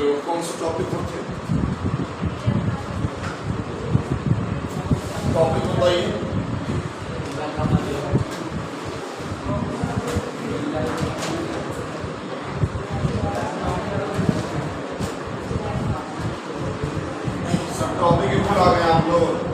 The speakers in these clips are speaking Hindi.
चलो कौन सा टॉपिक होते हैं? टॉपिक बताइए। सब टॉपिक ऊपर आ गए आप लोग।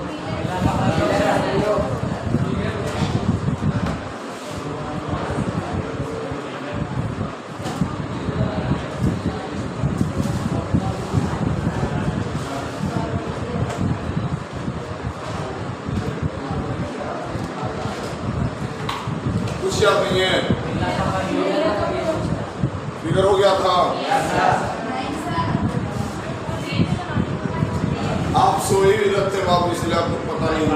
कुछ याद नहीं है? फिगर हो गया था। आप सोए भी रहते बाबू, इसलिए आपको पता नहीं।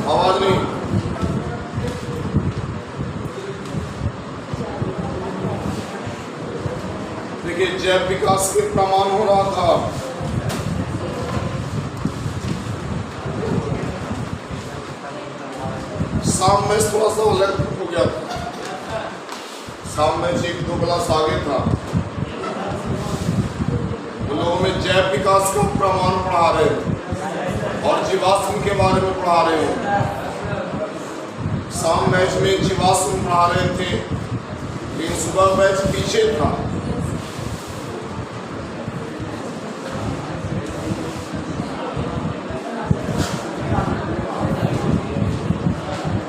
आवाज नहीं। देखिए जैव विकास के प्रमाण हो रहा था। शाम में थोड़ा सा अलग हो गया था। शाम में एक दो क्लास आगे था। उन लोगों में जैव विकास का प्रमाण पढ़ा रहे हो और जीवाश्म के बारे में पढ़ा रहे हो। शाम मैच में जीवाश्म पढ़ा रहे थे, लेकिन सुबह मैच पीछे था।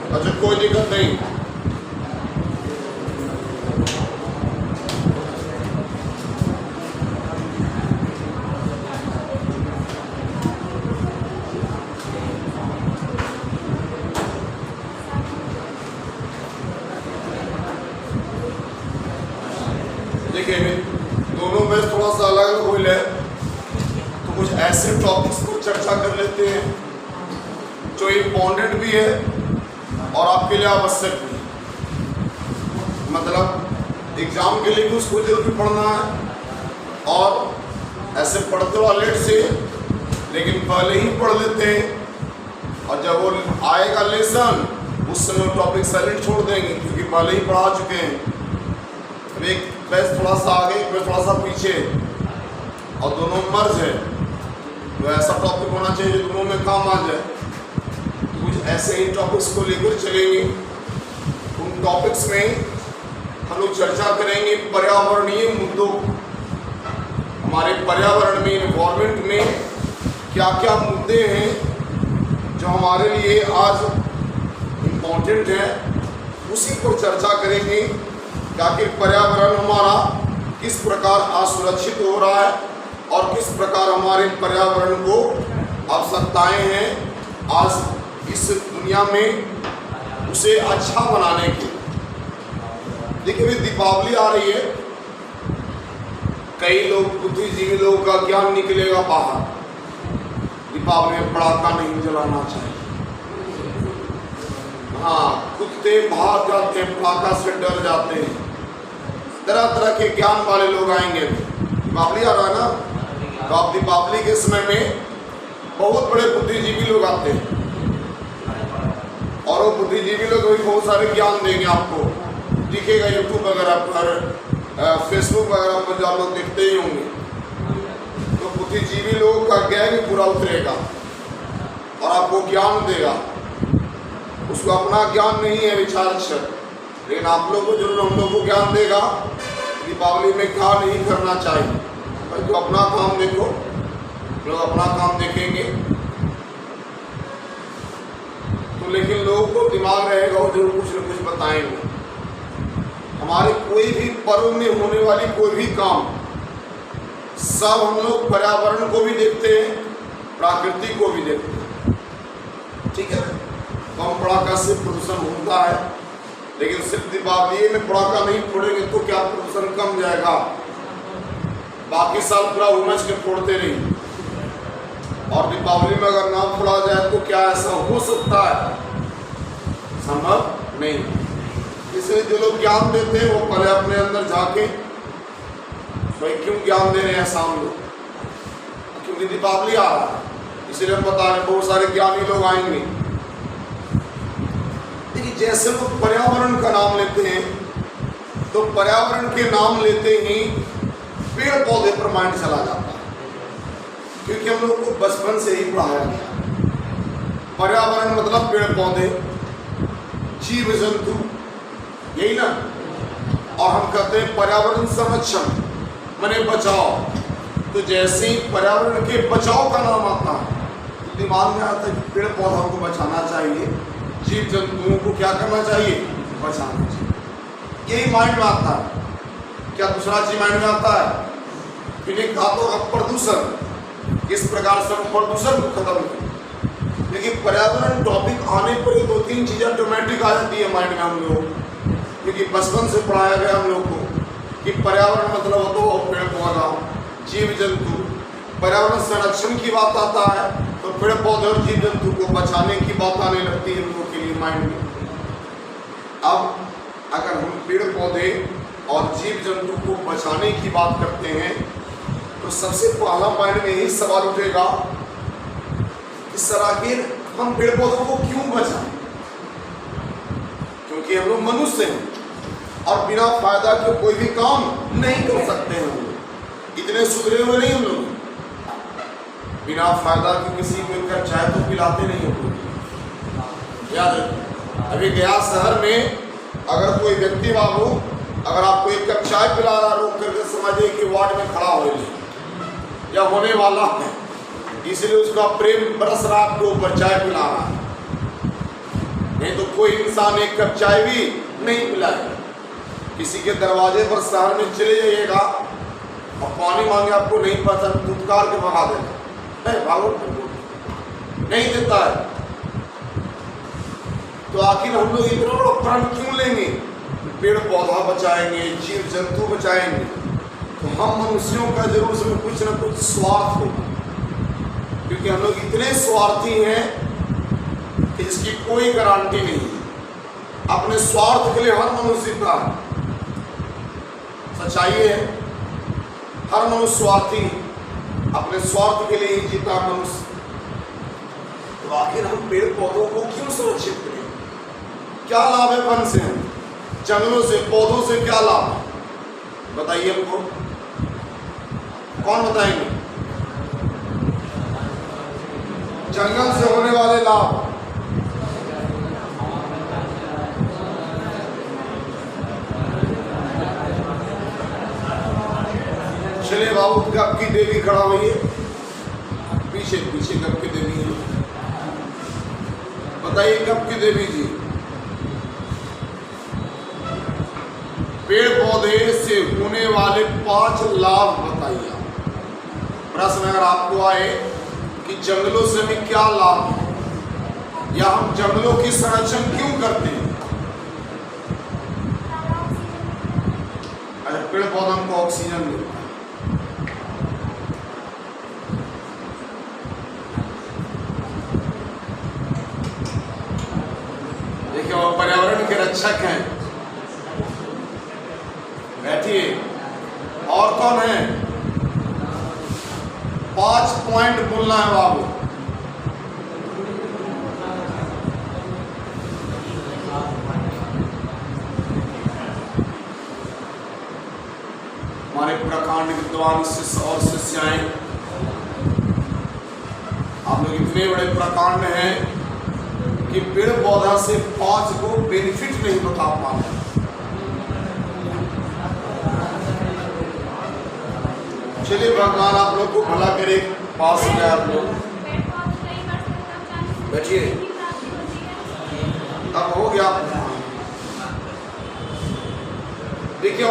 अच्छा कोई दिक्कत नहीं। देखिए दोनों में थोड़ा सा अलग हो है, तो कुछ ऐसे टॉपिक्स पर चर्चा कर लेते हैं जो इम्पोर्टेंट भी है और आपके लिए आवश्यक भी। मतलब एग्जाम के लिए भी उसको जरूरी पढ़ना है और ऐसे पढ़ते हो लेट से, लेकिन पहले ही पढ़ लेते हैं और जब वो आएगा लेसन उस समय टॉपिक साइलेंट छोड़ देंगे क्योंकि पहले ही पढ़ा चुके हैं। अब एक बैच थोड़ा सा आगे, एक बैच थोड़ा सा पीछे और दोनों मर्ज है, तो ऐसा टॉपिक होना चाहिए जो दोनों में काम आ जाए। कुछ ऐसे ही टॉपिक्स को लेकर चलेंगे। उन टॉपिक्स में हम लोग चर्चा करेंगे पर्यावरणीय मुद्दों। हमारे पर्यावरण में, इन्वायरमेंट में क्या क्या मुद्दे हैं जो हमारे लिए आज इम्पोर्टेंट है, उसी पर चर्चा करेंगे। ताकि पर्यावरण हमारा किस प्रकार असुरक्षित हो रहा है और किस प्रकार हमारे पर्यावरण को आवश्यकताएं हैं आज इस दुनिया में उसे अच्छा बनाने की। देखिए अभी दीपावली आ रही है, कई लोग बुद्धिजीवी लोगों का ज्ञान निकलेगा बाहर। दीपावली में पटाखा नहीं जलाना चाहिए। हाँ, कुत्ते भाग जाते हैं, पटाखा से डर जाते हैं। तरह तरह के ज्ञान वाले लोग आएंगे। दीपावली आ रहा है ना, तो आप दीपावली के समय में बहुत बड़े बुद्धिजीवी लोग आते हैं और वो बुद्धिजीवी लोग भी बहुत सारे ज्ञान देंगे आपको। दिखेगा यूट्यूब वगैरह पर, फेसबुक वगैरह पर जो लोग देखते ही होंगे। तो बुद्धिजीवी लोगों का गैंग पूरा उतरेगा और आपको ज्ञान देगा। उसको अपना ज्ञान नहीं है विचार, लेकिन आप लोग को जरूर हम लोग को ज्ञान देगा दीपावली में क्या नहीं करना चाहिए। भाई तो अपना काम देखो, लोग अपना काम देखेंगे तो, लेकिन लोगों को दिमाग रहेगा और जरूर कुछ न कुछ बताएंगे। हमारे कोई भी पर्व में होने वाली कोई भी काम, सब हम लोग पर्यावरण को भी देखते हैं, प्रकृति को भी देखते हैं। ठीक है, कम पटाखा से प्रदूषण होता है, लेकिन सिर्फ दीपावली में पटाखा नहीं फोड़ेंगे तो क्या प्रदूषण कम जाएगा? बाकी साल पूरा उमस के फोड़ते नहीं और दीपावली में अगर ना फोड़ा जाए तो क्या ऐसा हो सकता है? संभव नहीं। इसलिए जो लोग ज्ञान देते हैं वो पहले अपने अंदर जाके भाई क्यों ज्ञान दे रहे हैं ऐसा हम लोग, क्योंकि दीपावली आ रहा है इसलिए हम बता रहे। बहुत सारे ज्ञानी लोग आएंगे देखिए जैसे लोग पर्यावरण का नाम लेते हैं तो पर्यावरण के नाम लेते ही पेड़ पौधे पर माइंड चला जाता है, क्योंकि हम लोग को बचपन से ही पढ़ाया गया पर्यावरण मतलब पेड़ पौधे, जीव जंतु, यही ना। और हम कहते हैं पर्यावरण संरक्षण माने बचाओ, तो जैसे ही पर्यावरण के बचाव का नाम आता है तो दिमाग में आता है कि पेड़ पौधों को बचाना चाहिए, जीव जंतुओं को क्या करना चाहिए, बचाना चाहिए, यही माइंड में आता है। क्या दूसरा चीज माइंड में आता है? फिर एक कहा तो प्रदूषण, किस प्रकार से हम प्रदूषण को खत्म करें। लेकिन पर्यावरण टॉपिक आने पर ही 2-3 चीजें ऑटोमेटिक आ जाती है माइंड में हम लोग, क्योंकि बचपन से पढ़ाया गया हम लोग को कि पर्यावरण मतलब होता है पेड़ पौधा, जीव जंतु। पर्यावरण संरक्षण की बात आता है तो पेड़ पौधे और जीव जंतु को बचाने की बात आने लगती है हम लोगों के लिए माइंड में। अब अगर हम पेड़ पौधे और जीव जंतु को बचाने की बात करते हैं तो सबसे पहला माइंड में यही सवाल उठेगा कि सर आखिर हम पेड़ पौधों को क्यों बचाएं? क्योंकि हम लोग मनुष्य हैं और बिना फायदा के कोई भी काम नहीं कर सकते हैं। हम लोग इतने सुधरे हुए नहीं, हम लोग बिना फायदा के किसी को एक कप चाय तो पिलाते नहीं हम लोग। याद रखिए, अभी गया शहर में अगर कोई व्यक्ति बाबू अगर आपको एक कप चाय पिला रहा रोक करके समझिए कि वार्ड में खड़ा हो या होने वाला है, इसलिए उसका प्रेम बरस रहा आपके ऊपर चाय पिला रहा है, नहीं तो कोई इंसान एक कप चाय भी नहीं पिलाएगा। किसी के दरवाजे पर शहर में चले जाइएगा और पानी मांगे, आपको नहीं पता, दुत्कार के भगा देगा, भागो नहीं देता है। तो आखिर हम लोग इतना बड़ा प्रण क्यों लेंगे? पेड़ पौधा बचाएंगे, जीव जंतु बचाएंगे, तो हम मनुष्यों का जरूर उसमें कुछ ना कुछ स्वार्थ होगा, क्योंकि हम लोग इतने स्वार्थी हैं कि इसकी कोई गारंटी नहीं है। अपने स्वार्थ के लिए हर मनुष्य का सच्चाई है, हर मनुष्य स्वार्थी अपने स्वार्थ के लिए ही जीता मनुष्य। तो आखिर हम पेड़ पौधों को क्यों सुरक्षित करें? क्या लाभ है वन से, जंगलों से, पौधों से क्या लाभ है? बताइए हमको, कौन बताएंगे? जंगल से होने वाले लाभ, चलिए बाबू कब की देवी खड़ा हुई है, पीछे पीछे कब की देवी है, बताइए कब की देवी जी? पेड़ पौधे से होने वाले 5 लाभ बताइए। प्रश्न अगर आपको आए कि जंगलों से हमें क्या लाभ है या हम जंगलों की संरक्षण क्यों करते हैं? अरे पेड़ पौधा हमको ऑक्सीजन देता है, देखिए वो पर्यावरण के रक्षक हैं। बैठिए, और कौन है? 5 पॉइंट बोलना है बाबू। हमारे प्रखंड विद्वान शिष्य और शिष्याएं, आप लोग इतने बड़े प्रखंड हैं कि पेड़ पौधा से 5 को बेनिफिट नहीं बता पा रहे। चलिए भगवान आप लोग को भला करे, पास में आप लोग बैठिए, अब हो गया। देखिए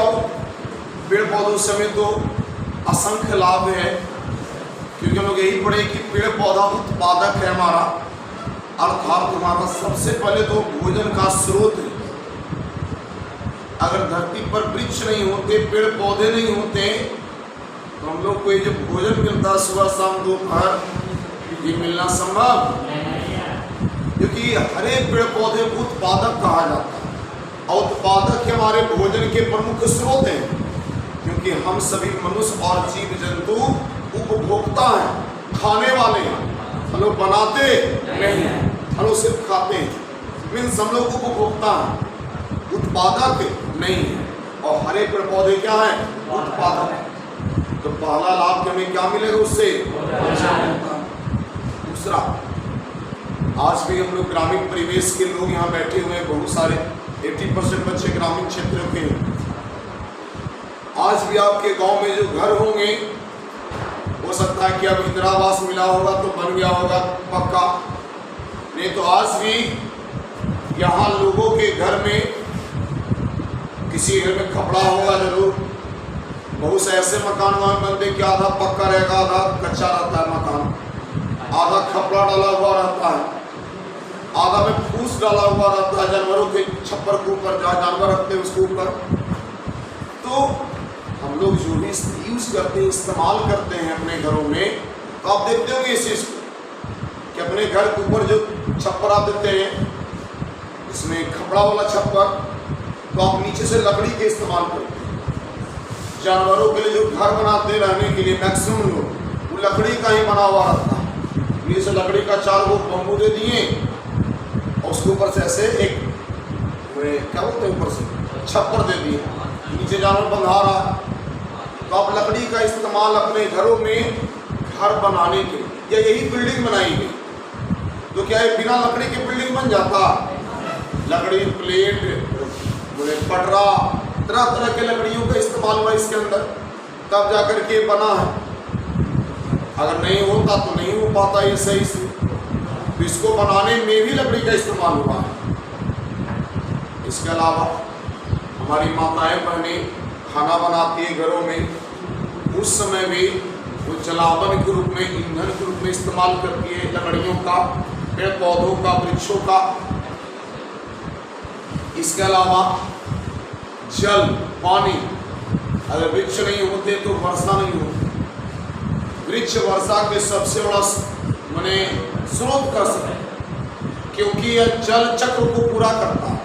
पेड़ पौधों समय तो असंख्य लाभ है, क्योंकि हम लोग यही पढ़े कि पेड़ पौधा उत्पादक है हमारा, अर्थात हमारा सबसे पहले तो भोजन का स्रोत है। अगर धरती पर वृक्ष नहीं होते, पेड़ पौधे नहीं होते, तो हम लोग को ये जो भोजन मिलता है सुबह शाम दोपहर, ये मिलना संभव, क्योंकि हर एक पेड़ पौधे को उत्पादक कहा जाता है और उत्पादक हमारे भोजन के प्रमुख स्रोत हैं, क्योंकि हम सभी मनुष्य और जीव जंतु उपभोक्ता हैं, खाने वाले हैं। हम लोग बनाते नहीं हैं, हम लोग सिर्फ खाते हैं। मीन लेकिन सब लोग उपभोक्ता हैं, उत्पादक नहीं है। और हरे पेड़ पौधे क्या हैं? उत्पादक है। तो पहला लाभ कि हमें क्या मिलेगा उससे? दूसरा, आज भी हम लोग ग्रामीण परिवेश के लोग यहाँ बैठे हुए हैं, बहुत सारे 80% बच्चे ग्रामीण क्षेत्रों के हैं। आज भी आपके गांव में जो घर होंगे, हो सकता है कि अब इंदिरा आवास मिला होगा तो बन गया होगा पक्का, नहीं तो आज भी यहाँ लोगों के घर में, किसी घर में खपड़ा होगा जरूर। बहुत से ऐसे मकान वहाँ बनते कि आधा पक्का रहेगा, आधा कच्चा रहता है मकान, आधा खपड़ा डाला हुआ रहता है, आधा में फूस डाला हुआ रहता है जानवरों के छप्पर के ऊपर, जहाँ जानवर रखते हैं उसके ऊपर। तो हम लोग जो भी यूज करते हैं, इस्तेमाल करते हैं अपने घरों में, तो आप देखते होंगे इस चीज को कि अपने घर के ऊपर जो छप्पर आप देते हैं, इसमें खपड़ा वाला छप्पर, तो आप नीचे से लकड़ी के इस्तेमाल करते हैं। जानवरों के लिए जो घर बनाते रहने के लिए मैक्सिमम लोग वो लकड़ी का ही बना हुआ रहता है। नीचे से लकड़ी का 4 गो बम्बू दे दिए और उसके ऊपर से ऐसे एक क्या बोलते हैं, ऊपर से छप्पर दे दिए, नीचे जानवर बंधा रहा है। तो आप लकड़ी का इस्तेमाल अपने घरों में घर बनाने के लिए, या यही बिल्डिंग बनाई गई तो क्या है बिना लकड़ी के बिल्डिंग बन जाता? लकड़ी, प्लेट, पटरा, तरह तरह के लकड़ियों का इस्तेमाल हुआ इसके अंदर, तब जाकर के बना है। अगर नहीं होता तो नहीं हो पाता ये सही से, तो इसको बनाने में भी लकड़ी का इस्तेमाल हुआ है। इसके अलावा हमारी माताएं बहनें खाना बनाती है घरों में, उस समय भी वो जलावन के रूप में, ईंधन के रूप में इस्तेमाल करती है लकड़ियों का, पेड़ पौधों का, वृक्षों का। इसके अलावा जल, पानी, अगर वृक्ष नहीं होते तो वर्षा नहीं होती। वृक्ष वर्षा के सबसे बड़ा माने स्रोत कर सकते, क्योंकि यह जल चक्र को पूरा करता है,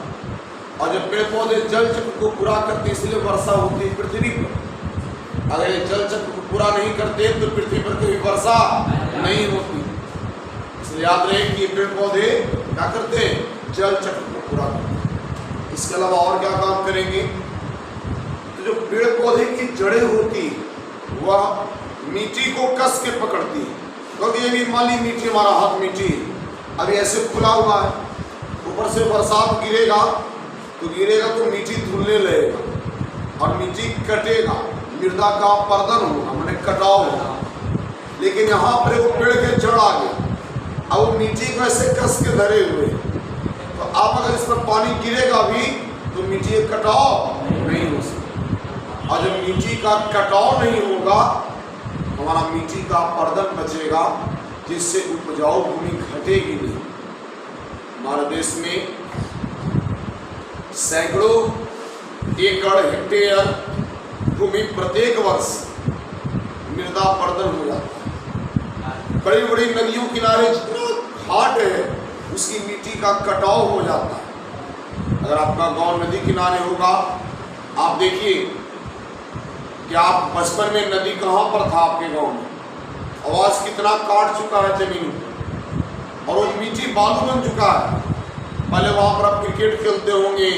और जब पेड़ पौधे जल चक्र को पूरा करते हैं इसलिए वर्षा होती है पृथ्वी पर। अगर ये जल चक्र को पूरा नहीं करते तो पृथ्वी पर कभी वर्षा नहीं होती। इसलिए याद रहे कि पेड़ पौधे क्या करते हैं? जल चक्र को पूरा करते हैं। इसके अलावा और क्या काम करेंगे? तो जो पेड़ पौधे की जड़ें होती वह मिट्टी को कस के पकड़ती है, क्योंकि ये भी माली मिट्टी, हमारा हाथ मिट्टी अभी ऐसे खुला हुआ है, ऊपर से बरसात गिरेगा तो मिट्टी धुलने लगेगा और मिट्टी कटेगा, मृदा का पर्दन होगा, मैंने कटाव होगा। लेकिन यहाँ पर वो पेड़ के जड़ आ गए, अब वो मिट्टी को ऐसे कस के धरे हुए, तो आप अगर इस पर पानी गिरेगा भी तो मिट्टी का कटाव नहीं हो सकता। और जब मिट्टी का कटाव नहीं होगा, हमारा मिट्टी का पर्दन बचेगा, जिससे उपजाऊ भूमि घटेगी नहीं। हमारे देश में सैकड़ों एकड़ हेक्टेयर भूमि प्रत्येक वर्ष मृदा पर्दन हो जाता है। बड़ी बड़ी नदियों किनारे जितना घाट है उसकी मिट्टी का कटाव हो जाता है। अगर आपका गांव नदी किनारे होगा, आप देखिए कि आप बचपन में नदी कहाँ पर था आपके गांव में, आवाज कितना काट चुका है जमीन और वो मिट्टी बालू बन चुका है। पहले वहाँ पर आप क्रिकेट खेलते होंगे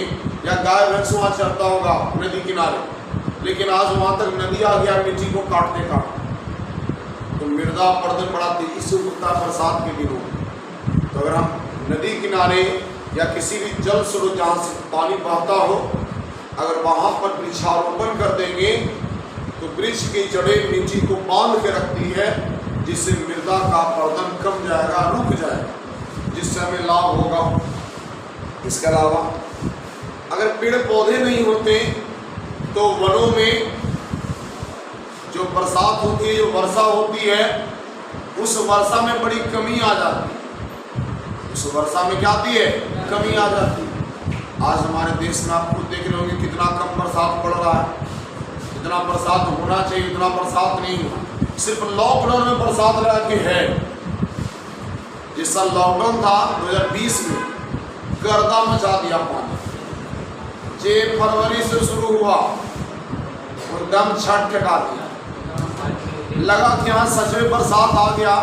या गाय भैंस वहाँ चरता होगा नदी किनारे, लेकिन आज वहाँ तक नदी आ गया मिट्टी को काटते काटते। तो मृदा पर्दन बड़ा तेजी से होता है बरसात के दिनों में। तो अगर हम नदी किनारे या किसी भी जल स्रोत जहाँ से पानी बहता हो, अगर वहाँ पर वृक्षारोपण कर देंगे तो वृक्ष की जड़ें मिट्टी को बांध के रखती है, जिससे मृदा का पर्दन कम जाएगा, रुक जाएगा, जिससे हमें लाभ होगा। इसके अलावा अगर पेड़ पौधे नहीं होते तो वनों में जो बरसात होती है, जो वर्षा होती है, उस वर्षा में बड़ी कमी आ जाती है। उस वर्षा में क्या आती है? कमी आ जाती है। आज हमारे देश में आप खुद देख रहे होंगे कितना कम बरसात पड़ रहा है। जितना बरसात होना चाहिए उतना बरसात नहीं हुआ। सिर्फ लॉकडाउन में बरसात रहा कि है। जिस साल लॉकडाउन था 2020 में, गर्दा मचा दिया पानी। 6 फरवरी से शुरू हुआ और दम छट ठका दिया। लगा कि यहाँ सच में बरसात आ गया,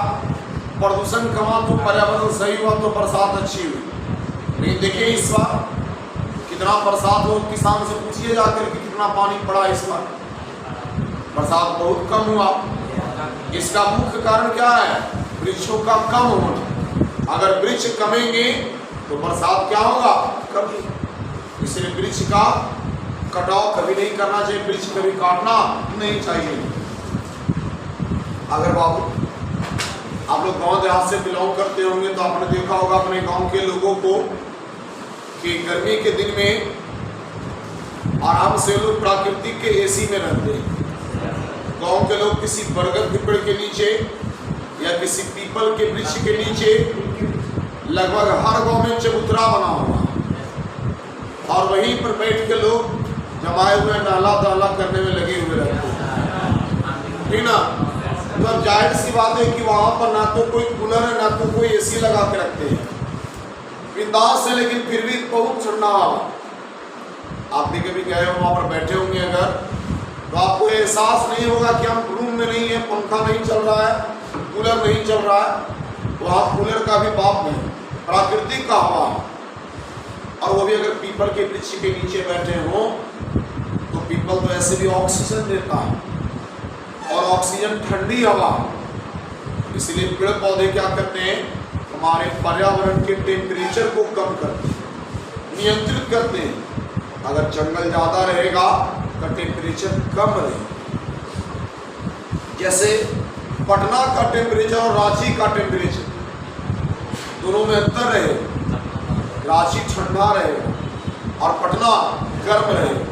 प्रदूषण कमा तो पर्यावरण सही हुआ तो बरसात अच्छी हुई। लेकिन देखिए इस बार कितना बरसात हो, किसान से पूछिए जाकर कि कितना पानी पड़ा इस बार। बरसात बहुत कम हुआ। इसका मुख्य कारण क्या है? वृक्षों का कम होना। अगर वृक्ष कमेंगे तो बरसात क्या होगा? कमी। इसलिए वृक्ष का कटाव कभी नहीं करना चाहिए, वृक्ष कभी काटना नहीं चाहिए। अगर बाबू आप लोग गांव देहात से बिलोंग करते होंगे तो आपने देखा होगा अपने गांव के लोगों को कि गर्मी के दिन में आराम से लोग प्राकृतिक के एसी में रहते हैं। गांव के लोग किसी बरगद के पेड़ के नीचे या किसी पीपल के वृक्ष के नीचे, लगभग हर गांव में चबूतरा बना हुआ और वहीं पर बैठ के लोग जमाए हुए नाला दाला करने में लगे हुए रहते हैं, ठीक ना। तो अब जाहिर सी बात है कि वहां पर ना तो कोई कूलर है ना तो कोई एसी लगा के रखते हैं, बिंदास है, लेकिन फिर भी बहुत ठंडा हवा। आप भी कभी गए हो वहां पर बैठे होंगे अगर, तो आपको एहसास नहीं होगा कि हम रूम में नहीं है, पंखा नहीं चल रहा है, कूलर नहीं चल रहा है। वहाँ कूलर का भी बाप नहीं, प्राकृतिक का हवा है। और वो भी अगर पीपल के वृक्ष के नीचे बैठे हो तो पीपल तो ऐसे भी ऑक्सीजन देता है और ऑक्सीजन ठंडी हवा। इसलिए पेड़ पौधे क्या करते हैं? हमारे पर्यावरण के टेम्परेचर को कम करते हैं, नियंत्रित करते हैं। अगर जंगल ज्यादा रहेगा तो टेम्परेचर कम रहेगा। जैसे पटना का टेम्परेचर और रांची का टेम्परेचर दोनों में अंतर रहेगा। रांची ठंडा रहेगा और पटना गर्म रहेगा।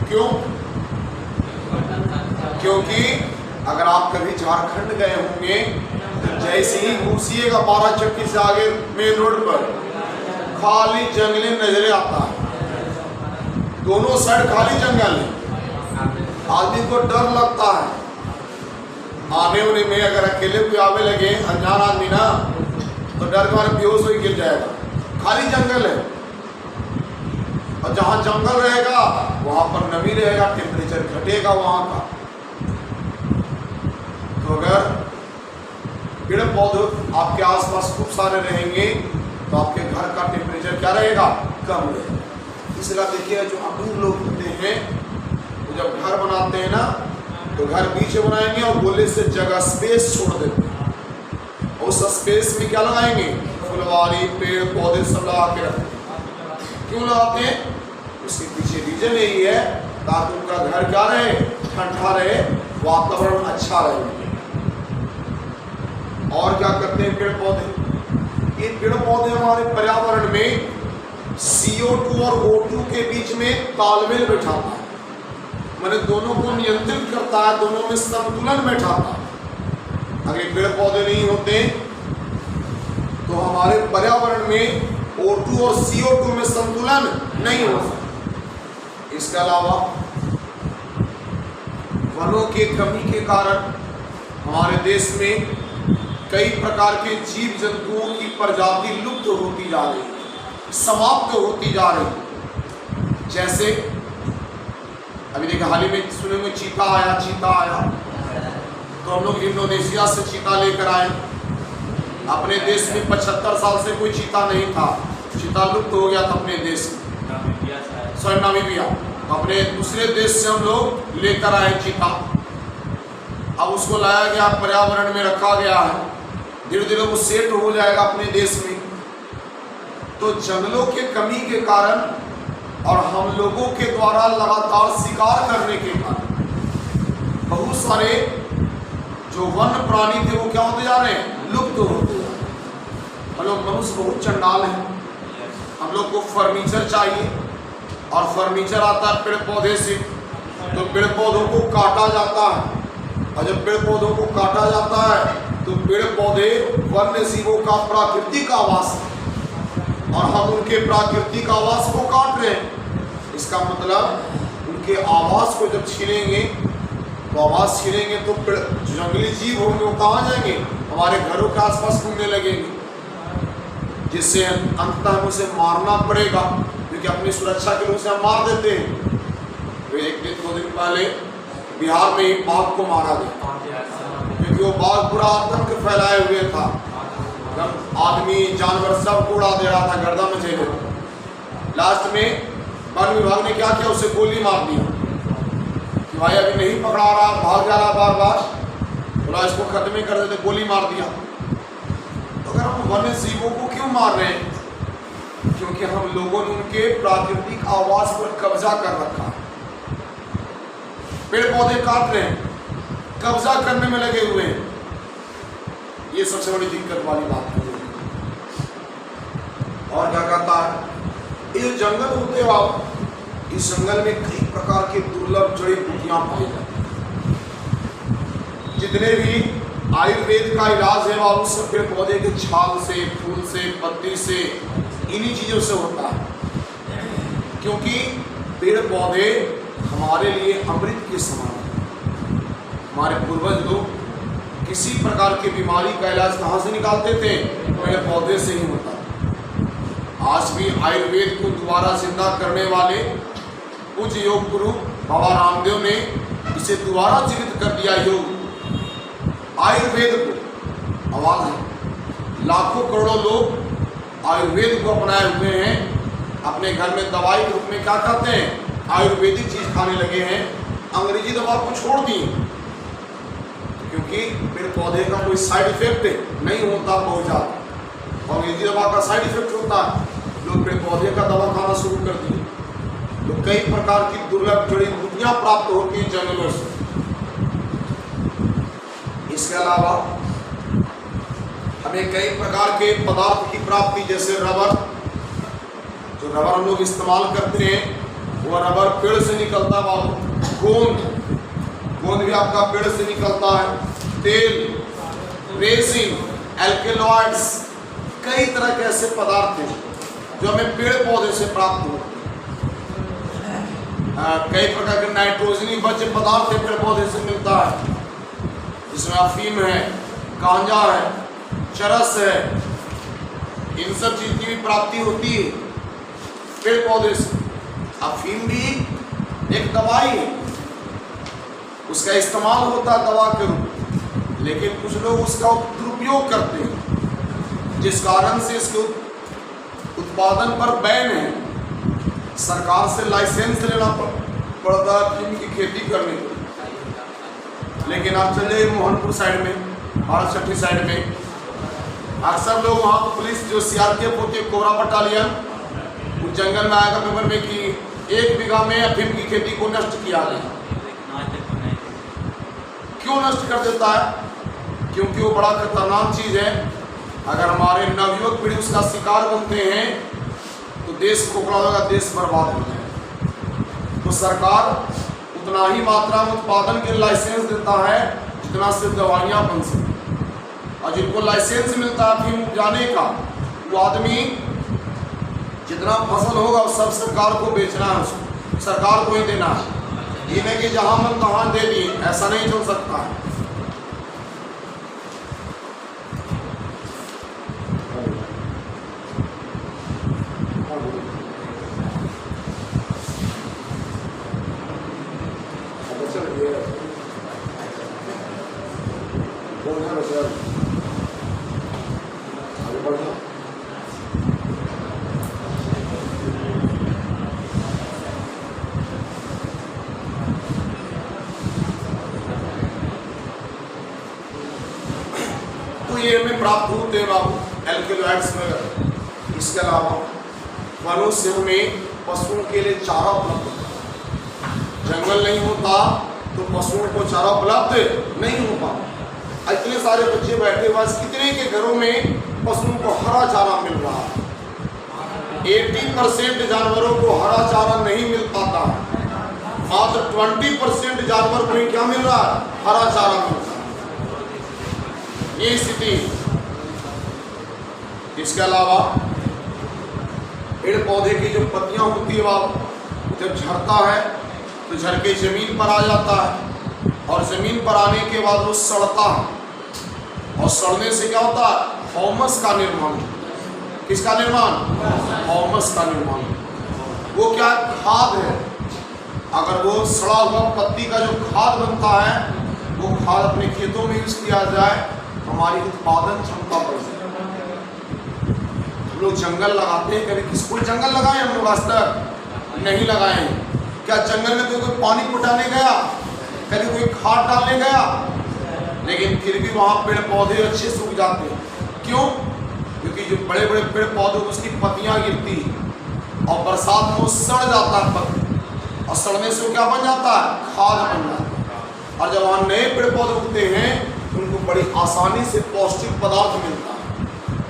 क्यों? क्योंकि अगर आप कभी झारखंड गए होंगे तो जैसे ही घुसिएगा 12 चक्की से आगे मेन रोड पर खाली जंगली नजरे आता है, दोनों साइड खाली जंगल है। आदमी को डर लगता है आने उन्हें में। अगर अकेले कोई आवे लगे अनजान आदमी ना तो डर के मारे बेहोश हो गिर जाएगा। खाली जंगल है और जहां जंगल रहेगा वहां पर नमी रहेगा, टेम्परेचर घटेगा वहां का। तो अगर पेड़ पौधे आपके आसपास खूब सारे रहेंगे तो आपके घर का टेम्परेचर क्या रहेगा? कम रहेगा। इसलिए देखिए जो अमीर लोग होते हैं वो जब घर बनाते हैं ना तो घर बीच में बनाएंगे और गोले से जगह स्पेस छोड़ देते हैं। उस स्पेस में क्या लगाएंगे? फुलवारी, पेड़ पौधे सब लगा के रखते हैं। क्यों लगाते हैं? उसके पीछे रीजन यही है ताकि उनका घर क्या रहे? ठंडा रहे, वातावरण अच्छा रहे। और क्या करते हैं पेड़ पौधे? ये पेड़ पौधे हमारे पर्यावरण में CO2 और O2 के बीच में तालमेल बैठाता है, मैंने दोनों को नियंत्रित करता है, दोनों में संतुलन बैठाता है। अगर पेड़ पौधे नहीं होते तो हमारे पर्यावरण में O2 और CO2 में संतुलन नहीं हो सकता। इसके अलावा वनों के कमी के कारण हमारे देश में कई प्रकार के जीव जंतुओं की प्रजाति लुप्त होती जा रही, समाप्त होती जा रही। जैसे अभी देखिए हाल ही में सुने में चीता आया तो हम लोग इंडोनेशिया से चीता लेकर आए। अपने देश में 75 साल से कोई चीता नहीं था, चीता लुप्त हो गया था अपने देश में, नामीबिया। तो अपने दूसरे देश से हम लोग लेकर आए चीता। अब उसको लाया गया, पर्यावरण में रखा गया है, धीरे धीरे वो सेट हो जाएगा अपने देश में। तो जंगलों के कमी के कारण और हम लोगों के द्वारा लगातार शिकार करने के कारण बहुत सारे जो वन्य प्राणी थे वो क्या होते जा रहे हैं? लुप्त होते जा रहे हैं। हम लोग मनुष्य बहुत चंडाल हैं। हम लोग को फर्नीचर चाहिए और फर्नीचर आता है पेड़ पौधे से, तो पेड़ पौधों को काटा जाता है और जब पेड़ पौधों को काटा जाता है तो पेड़ पौधे वन्य जीवों का प्राकृतिक आवास है और हम उनके प्राकृतिक आवास को काट रहे हैं। इसका मतलब उनके आवास को जब छीनेंगे तो आवास छीनेंगे तो जंगली जीव होंगे वो कहाँ जाएंगे? हमारे घरों के आसपास घूमने लगेंगे, जिससे अंततः हमें उसे मारना पड़ेगा क्योंकि अपनी सुरक्षा के लिए उसे हम मार देते हैं। तो एक दिन 2 दिन पहले बिहार में ही बाघ को मारा गया क्योंकि वो बाघ पूरा आतंक फैलाए हुए था। आदमी जानवर सब उड़ा दे रहा था, गर्दा में झेले। लास्ट में वन विभाग ने क्या किया, उसे गोली मार दी कि भाई अभी नहीं पकड़ा रहा, भाग जा रहा बार बार, बोला इसको खत्म कर देते, गोली मार दिया। तो अगर हम वन्य जीवों को क्यों मार रहे हैं? क्योंकि हम लोगों ने उनके प्राकृतिक आवास पर कब्जा कर रखा है। पेड़ पौधे काट रहे हैं, कब्जा करने में लगे हुए हैं। ये सबसे बड़ी दिक्कत वाली बात है। और क्या कहता है, ये जंगल होते हैं, इस जंगल में कई प्रकार के दुर्लभ जड़ी बूटियां पाई जाती हैं। जितने भी आयुर्वेद का इलाज है वह सब पेड़ पौधे के छाल से, फूल से, पत्ती से, इन्हीं चीजों से होता है। क्योंकि पेड़ पौधे हमारे लिए अमृत के समान है। हमारे पूर्वज लोग किसी प्रकार की बीमारी का इलाज कहाँ से निकालते थे? पेड़ पौधे से ही होता है। आज भी आयुर्वेद को दोबारा जिंदा करने वाले पूज्य योग गुरु बाबा रामदेव ने इसे दोबारा जीवित कर दिया। योग आयुर्वेद को आवाज है, लाखों करोड़ों लोग आयुर्वेद को अपनाए हुए हैं। अपने घर में दवाई के रूप में क्या खाते हैं? आयुर्वेदिक चीज खाने लगे हैं। अंग्रेजी दवा को छोड़ दी, क्योंकि पेड़ पौधे का कोई साइड इफेक्ट नहीं होता बहुत ज़्यादा। अंग्रेजी दवा का साइड इफेक्ट होता है, लोग पेड़ पौधे का दवा खाना शुरू कर दिए। तो कई प्रकार की दुर्लभ जड़ी बूटियां प्राप्त होती हैं जंगलों से। इसके अलावा हमें कई प्रकार के पदार्थ की प्राप्ति, जैसे रबर, जो रबर हम लोग इस्तेमाल करते हैं वह रबर पेड़ से निकलता है। गोंद भी आपका पेड़ से निकलता है। तेल, रेसिन, एल्केलॉइड्स, कई तरह के ऐसे पदार्थ हैं जो हमें पेड़ पौधे से प्राप्त होते हैं। कई प्रकार के नाइट्रोजनी बचे पदार्थ पेड़ पौधे से मिलता है, जिसमें अफीम है, गांजा है, चरस है। इन सब चीज की भी प्राप्ति होती है पेड़ पौधे से। अफीम भी एक दवाई है, उसका इस्तेमाल होता है दवा के रूप में, लेकिन कुछ लोग उसका दुरुपयोग करते हैं, जिस कारण से इसके उत्पादन पर बैन है। सरकार से लाइसेंस लेना पड़ता है अफीम की खेती करने के लिए। लेकिन आप चले मोहनपुर साइड में, भारत छठी साइड में, अक्सर लोग वहाँ पुलिस जो सीआरपीएफ होती है, कोबरा बटालियन, उस जंगल में आएगा पेपर में कि 1 बीघा में अफीम की खेती को नष्ट किया गया। क्यों नष्ट कर देता है? क्योंकि वो बड़ा खतरनाक चीज है। अगर हमारे नवयुवक पीढ़ी उसका शिकार बनते हैं तो देश खोखला होगा, देश बर्बाद हो जाएगा। तो सरकार उतना ही मात्रा में उत्पादन के लाइसेंस देता है जितना से दवाइयाँ बन सके। और जिनको लाइसेंस मिलता है अफीम उपजाने का, वो आदमी जितना फसल होगा वो सब सरकार को बेचना है, उसको सरकार को ही देना है। ये नहीं कि जहां मन तहां दे दिए, ऐसा नहीं चल सकता है। ये हमें प्राप्त होते हैं बाबू एल्केलॉइड्स में। इसके अलावा वनों से हमें पशुओं के लिए चारा उपलब्ध होता है। जंगल नहीं होता तो पशुओं को चारा उपलब्ध नहीं हो पाता। इतने सारे बच्चे बैठे हुए, कितने के घरों में पशुओं को हरा चारा मिल रहा है। 80% जानवरों को हरा चारा नहीं मिल पाता है, मात्र 20% जानवर को क्या मिल रहा है? हरा चारा मिल रहा है। ये स्थिति। इसके अलावा पेड़ पौधे की जो पत्तियां होती है वह जब झड़ता है तो झड़ के जमीन पर आ जाता है, और जमीन पर आने के बाद वो सड़ता है, और सड़ने से क्या होता है? ह्यूमस का निर्माण। किसका निर्माण? ह्यूमस का निर्माण। वो क्या खाद है। अगर वो सड़ा हुआ पत्ती का जो खाद बनता है, वो खाद अपने खेतों में यूज किया जाए, हमारी उत्पादन क्षमता बढ़ जाए। लोग जंगल लगाते हैं, कभी किस कोई जंगल लगाए हम लोग आज तक नहीं लगाए। क्या जंगल में कोई पानी पटाने गया, कभी कोई खाद डालने गया? लेकिन फिर भी वहाँ पेड़ पौधे अच्छे सूख जाते हैं। क्यों? क्योंकि जो बड़े बड़े पेड़ पौधे उसकी पत्तियाँ गिरती और बरसात में वो सड़ जाता है पत्ती, और सड़ने से वो क्या बन जाता है? खाद बन जाता है। और जब वहाँ नए पेड़ पौधे उगते हैं तो उनको बड़ी आसानी से पौष्टिक पदार्थ मिलता है,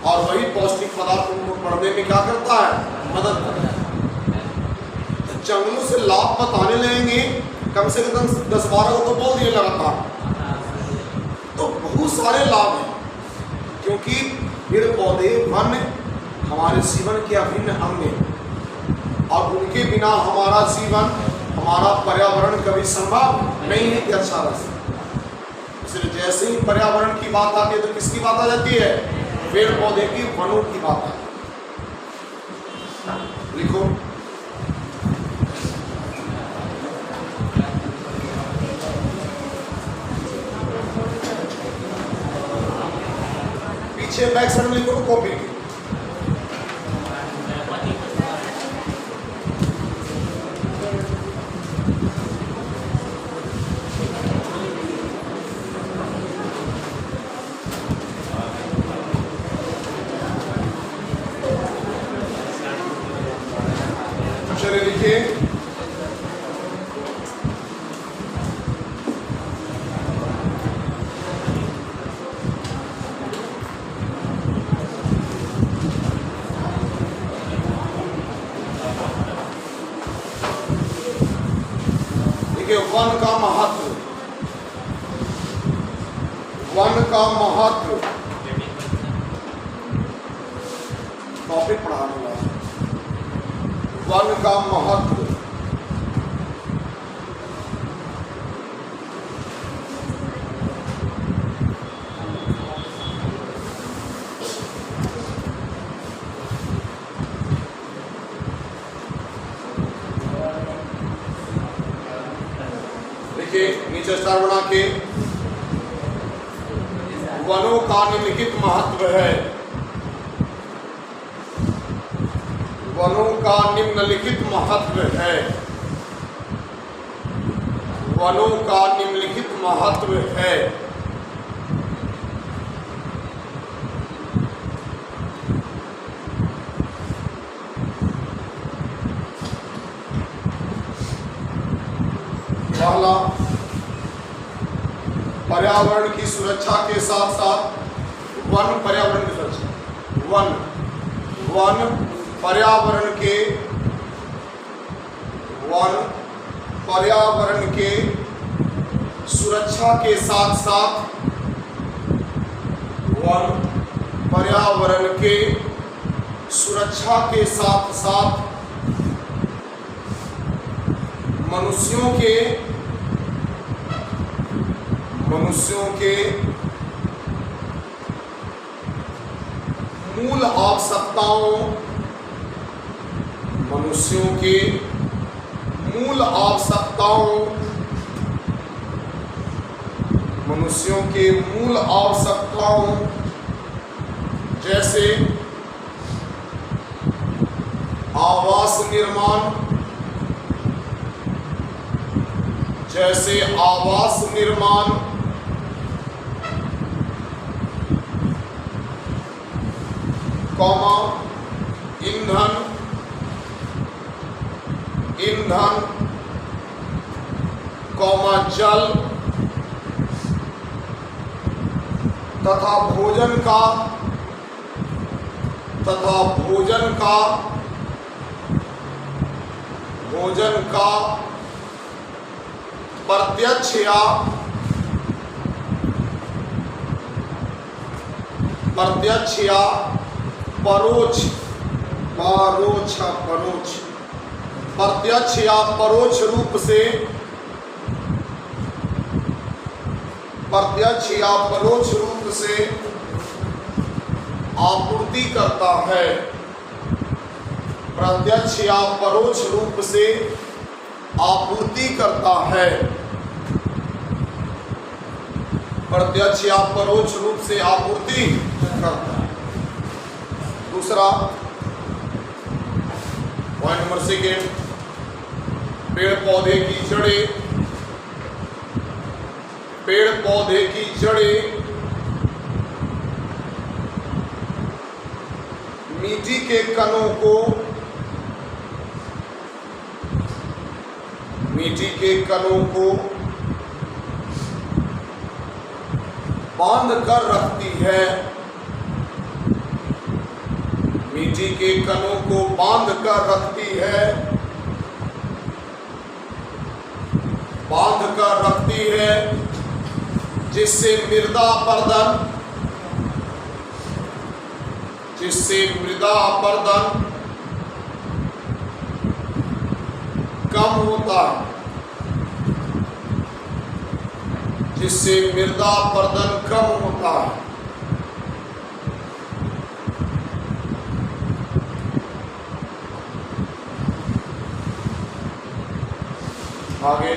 और वही पौष्टिक पदार्थ उनको बढ़ने में क्या करता है? मदद करता है। जंगलों से लाभ बताने लगेंगे, कम से कम 10-12 को तो बोल दिए लगातार, तो बहुत सारे लाभ हैं। क्योंकि पेड़ पौधे वन हमारे जीवन के अभिन्न अंग हैं, और उनके बिना हमारा जीवन, हमारा पर्यावरण कभी संभव नहीं है कि अच्छा रह सके। इसलिए जैसे ही पर्यावरण की बात आती है तो किसकी बात आ जाती है? पेड़ पौधे की, वनों की बात आती है। लिखो, पीछे बैक साइड में लिखो कॉपी की। चलिए लिखिए, वन का महत्व, वन का महत्व टॉपिक पढ़ाने वाला। वन का महत्व, नीचे स्टार बना के, वनों का निम्नलिखित महत्व है। वनों का निम्नलिखित महत्व है। वनों का निम्नलिखित महत्व है। पहला, पर्यावरण की सुरक्षा के साथ साथ वन पर्यावरण की सुरक्षा, वन पर्यावरण के सुरक्षा के साथ साथ, वन पर्यावरण के सुरक्षा के साथ साथ मनुष्यों के मूल आवश्यकताओं, मनुष्यों के मूल आवश्यकताओं, मनुष्यों के मूल आवश्यकताओं जैसे आवास निर्माण, ईंधन, जल तथा भोजन का प्रत्यक्ष या परोक्ष रूप से आपूर्ति करता है। प्रत्यक्ष या परोक्ष रूप से आपूर्ति करता है। प्रत्यक्ष या परोक्ष रूप से आपूर्ति करता है। दूसरा पॉइंट नंबर 2, पेड़ पौधे की जड़ें मिट्टी के कणों को बांध कर रखती है। मिट्टी के कणों को बांध कर रखती है, जिससे मृदा अपरदन कम होता है, आगे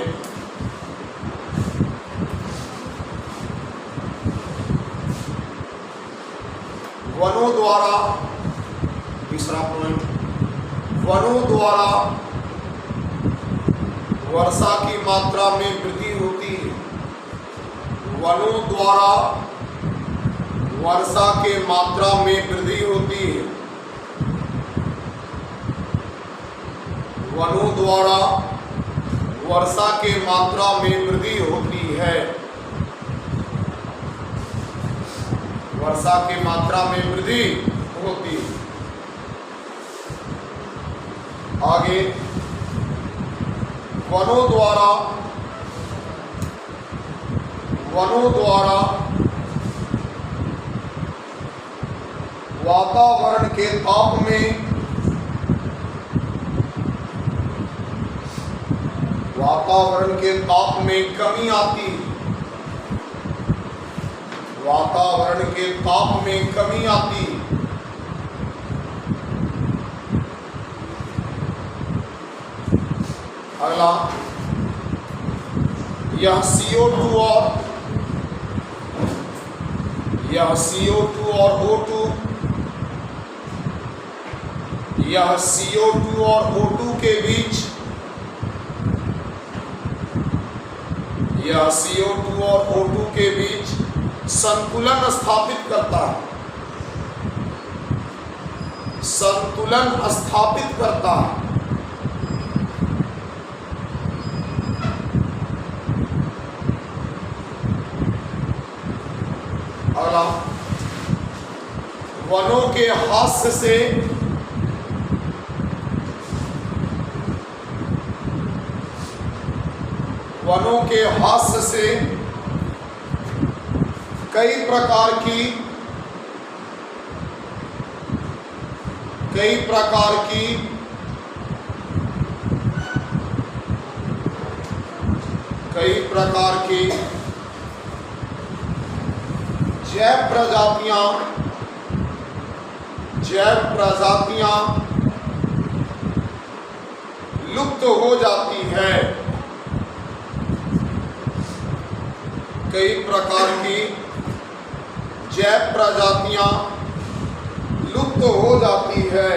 वनों द्वारा, तीसरा पॉइंट, वनों द्वारा वर्षा की मात्रा में वृद्धि होती है। वनों द्वारा वर्षा के मात्रा में वृद्धि होती है। वनों द्वारा वर्षा के मात्रा में वृद्धि होती है। वर्षा की मात्रा में वृद्धि होती है। आगे वनों द्वारा वातावरण के ताप में कमी आती है। अगला, यह CO2 और O2 के बीच संतुलन स्थापित करता है। अगला, वनों के हास्य से कई प्रकार की जैव प्रजातियां लुप्त हो जाती है। कई प्रकार की जैव प्रजातियां लुप्त हो जाती है।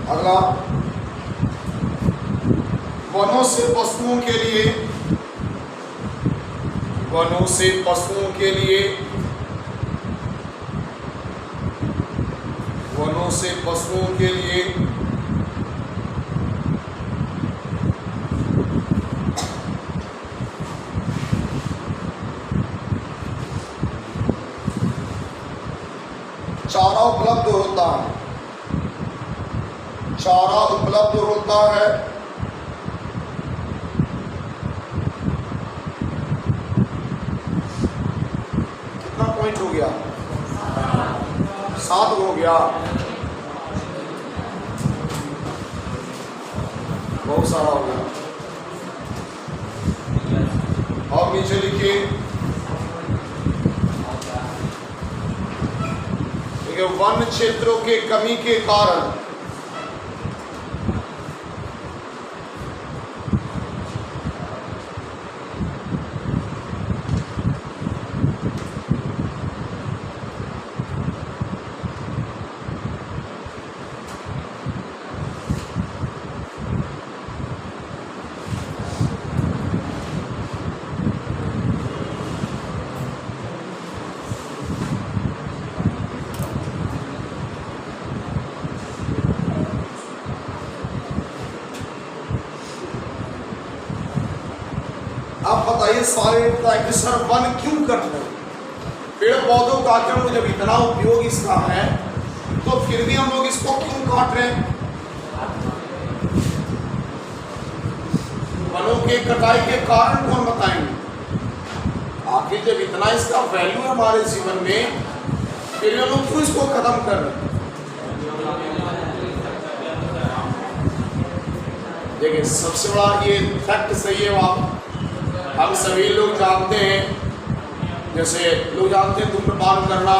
अगला, वनों से पशुओं के लिए चारा उपलब्ध होता है। कितना पॉइंट हो गया? 7 हो गया। बहुत सारा हो गया। और नीचे लिखिए देखिए वन क्षेत्रों के कमी के कारण आप बताइए सारे कि सर वन क्यों कट रहे? पेड़ पौधों का आचरण जब इतना उपयोग इसका है तो फिर भी हम लोग इसको क्यों काट रहे हैं? वनों के कटाई के कारण कौन बताएंगे? आखिर जब इतना इसका वैल्यू है हमारे जीवन में, फिर भी हम लोग क्यों इसको खत्म कर रहे हैं? देखिए सबसे बड़ा ये फैक्ट सही है, आप हम सभी लोग जानते हैं, जैसे लोग जानते हैं धूम्रपान करना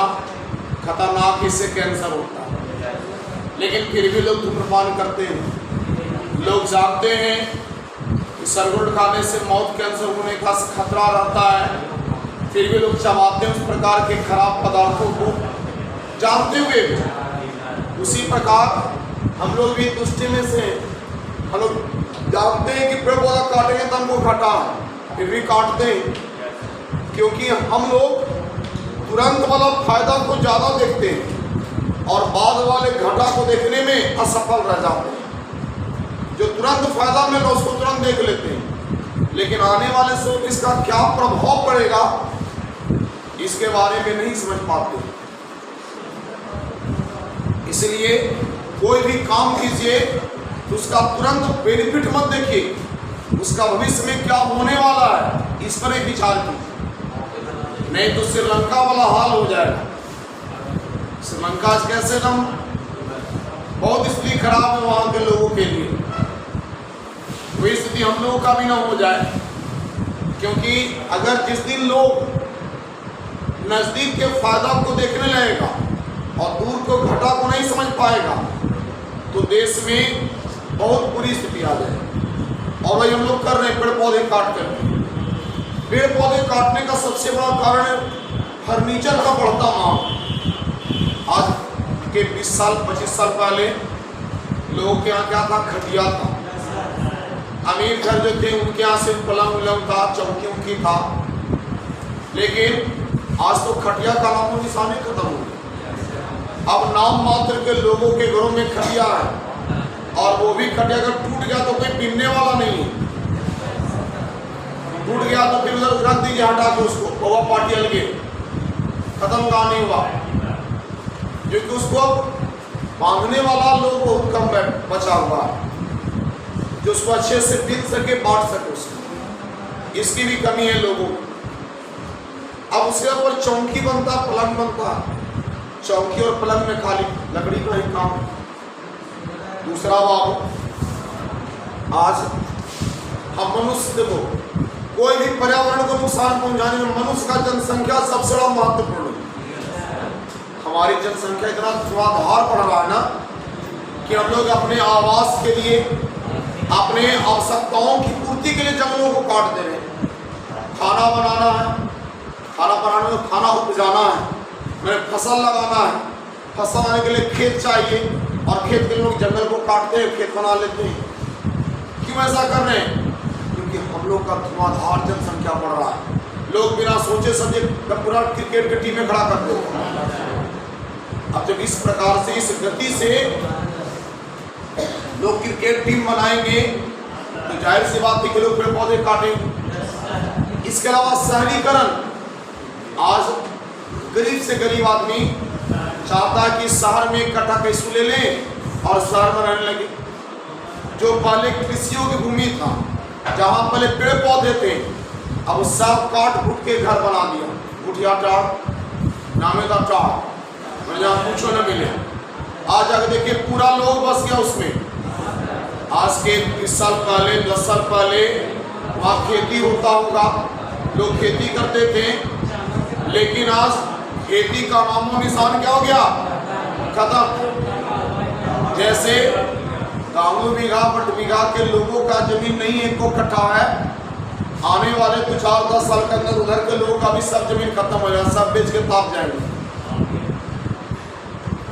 खतरनाक, इससे कैंसर होता है, लेकिन फिर भी लोग धूम्रपान करते हैं। लोग जानते हैं कि सरगोड़ खाने से मौत, कैंसर होने का खतरा रहता है, फिर भी लोग चबाते हैं उस प्रकार के खराब पदार्थों को जानते हुए भी। उसी प्रकार हम लोग भी दुष्टि में से, हम लोग जानते हैं कि पेड़ पौधा काटेंगे तो हमको घाटा है, फिर भी काटते हैं, क्योंकि हम लोग तुरंत वाला फायदा को ज़्यादा देखते हैं और बाद वाले घाटा को देखने में असफल रह जाते हैं। जो तुरंत फायदा मिला उसको तुरंत देख लेते हैं, लेकिन आने वाले समय में इसका क्या प्रभाव पड़ेगा इसके बारे में नहीं समझ पाते। इसलिए कोई भी काम कीजिए तो उसका तुरंत बेनिफिट मत देखिए, उसका भविष्य में क्या होने वाला है इस पर एक विचार कीजिए, नहीं तो श्रीलंका वाला हाल हो जाएगा। श्रीलंका कैसे ना, बहुत स्थिति खराब है वहां के लोगों के लिए, वही स्थिति हम लोगों का भी ना हो जाए। क्योंकि अगर जिस दिन लोग नजदीक के फायदा को देखने लगेगा और दूर को घाटा को नहीं समझ पाएगा तो देश में बहुत बुरी स्थिति आ जाएगी। और वही हम लोग कर रहे हैं, पेड़ पौधे काट कर। पेड़ पौधे काटने का सबसे बड़ा कारण है फर्नीचर का बढ़ता मांग। आज के 20 साल 25 साल पहले लोगों के यहाँ क्या था? खटिया था। अमीर घर जो थे उनके यहाँ से पलंग उलंग था, चौकी उनकी था, लेकिन आज तो खटिया का नामो निशान ही खत्म हो गया। अब नाम मात्र के लोगों के घरों में खटिया है, और वो भी खटिया अगर टूट गया तो कोई पीने वाला नहीं है। टूट गया तो फिर उधर रख दीजिए, हटा के उसको, कौवा पार्टी अलगे, खत्म का नहीं हुआ, क्योंकि उसको बांधने वाला लोग बहुत कम बचा हुआ है जो उसको अच्छे से बिन सके, बांट सके उसको, इसकी भी कमी है लोगों को। अब उसके ऊपर चौकी बनता, पलंग बनता, चौकी और पलंग में खाली लकड़ी का ही काम है। दूसरा बात, आज हम मनुष्य को कोई भी पर्यावरण को नुकसान पहुंचाने में मनुष्य का जनसंख्या सबसे बड़ा महत्वपूर्ण है। हमारी जनसंख्या इतना धुआंधार बढ़ रहा है ना कि हम लोग अपने आवास के लिए, अपने आवश्यकताओं की पूर्ति के लिए जंगलों को काट दे रहे हैं। खाना बनाना है, खाना बनाने में खाना उपजाना है, मैंने फसल लगाना है, फसल लगाने के लिए खेत चाहिए, और खेत के लोग जंगल को काटते हैं, खेत बना लेते हैं। क्यों ऐसा कर रहे हैं? क्योंकि हम लोग का धुआंधार जनसंख्या बढ़ रहा है। लोग बिना सोचे समझे पूरा क्रिकेट की टीमें खड़ा कर देते हैं। अब जब इस प्रकार से, इस गति से लोग क्रिकेट टीम बनाएंगे तो जाहिर सी बात है कि लोग पेड़ पौधे काटेंगे। इसके अलावा शहरीकरण, आज गरीब से गरीब आदमी चाहता है कि शहर में इकट्ठा कैसे ले लें और शहर में रहने लगे। जो पहले कृषियों की भूमि था, जहाँ पहले पेड़ पौधे थे, अब सब काट फूट के घर बना दिया। कुटिया टाड़, नामेदार टाड़, मैं जहाँ पूछो न मिले। आज अगर देखिए पूरा लोग बस गया उसमें। आज के 20 साल पहले, 10 साल पहले वहाँ खेती होता होगा, लोग खेती करते थे, लेकिन आज खेती का नामो निशान क्या हो गया? खत्म। जैसे गांव बीघा बट बीघा के लोगों का जमीन नहीं एक को कट्ठा है, आने वाले कुछ 8-10 साल के अंदर उधर के लोगों का भी सब जमीन खत्म हो जाएगा, सब बेच के ताप जाएंगे।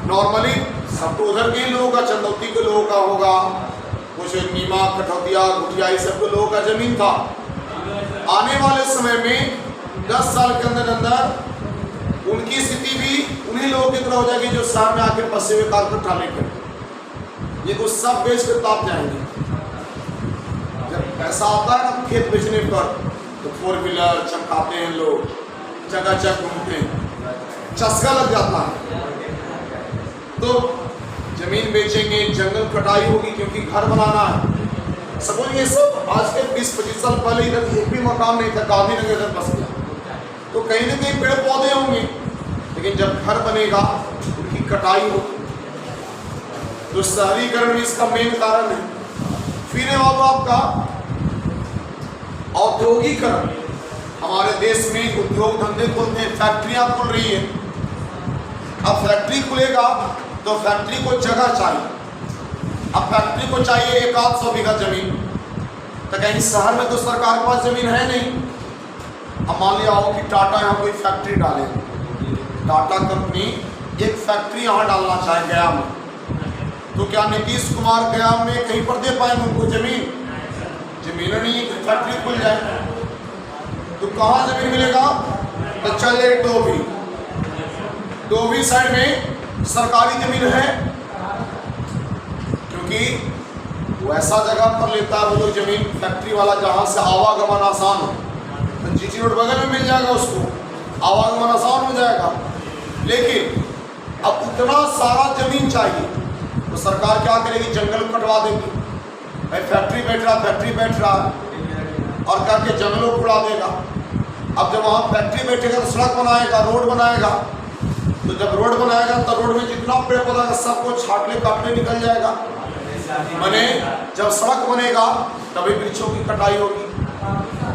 नॉर्मली सब तो उधर के ही लोगों का, चंदौती के लोगों का होगा, कुछ नीमा कठौतिया गुटिया ये सब के लोगों का जमीन था। आने वाले समय में 10 साल के अंदर अंदर उनकी स्थिति भी उन्हीं लोगों की तरह हो जाएगी जो शहर में आके फंसे हुए काल कट्ठा लेकर, ये कुछ सब बेच के ताप जाएंगे। जब पैसा आता है ना खेत बेचने पर, तो 4 व्हीलर चमकाते हैं लोग, जगह जगह घूमते हैं, चस्का लग जाता है। तो जमीन बेचेंगे, जंगल कटाई होगी क्योंकि घर बनाना है। सपोज ये सब आज के 20-25 साल पहले इधर एक भी मकान नहीं था, गांधीनगर इधर बस गया, तो कहीं ना कहीं पेड़ पौधे होंगे, लेकिन जब घर बनेगा उनकी कटाई होगी। तो शहरीकरण भी इसका मेन कारण है। फिर है और आपका औद्योगिकरण। हमारे देश में उद्योग धंधे खुलते हैं, फैक्ट्रियां खुल रही है। अब फैक्ट्री खुलेगा तो फैक्ट्री को जगह चाहिए। अब फैक्ट्री को चाहिए 100 बीघा जमीन, तो कहीं शहर में तो सरकार के पास जमीन है नहीं। अब मान लिया हो कि टाटा यहाँ कोई फैक्ट्री डाले, टाटा कंपनी एक फैक्ट्री यहाँ डालना चाहे गया में, तो क्या नीतीश कुमार गया में कहीं पर दे पाएंगे उनको जमीन? जमीन नहीं, फैक्ट्री खुल जाए तो कहाँ जमीन मिलेगा? तो चले डोभी साइड में सरकारी जमीन है, क्योंकि वो ऐसा जगह पर लेता है वो लोग जमीन, फैक्ट्री वाला जहाँ से आवागमन आसान हो, तो जीटी रोड बगल में मिल जाएगा, उसको आवागमन आसान हो जाएगा। लेकिन अब इतना सारा जमीन चाहिए तो सरकार क्या करेगी? जंगल कटवा देगी। भाई फैक्ट्री बैठ रहा और करके जंगलों को उड़ा देगा। अब जब वहाँ फैक्ट्री बैठेगा तो सड़क बनाएगा, रोड बनाएगा, तो जब रोड बनाएगा तो रोड में जितना पेड़ पौधा है सबको छाटने काटने निकल जाएगा। माने जब सड़क बनेगा तभी वृक्षों की कटाई होगी,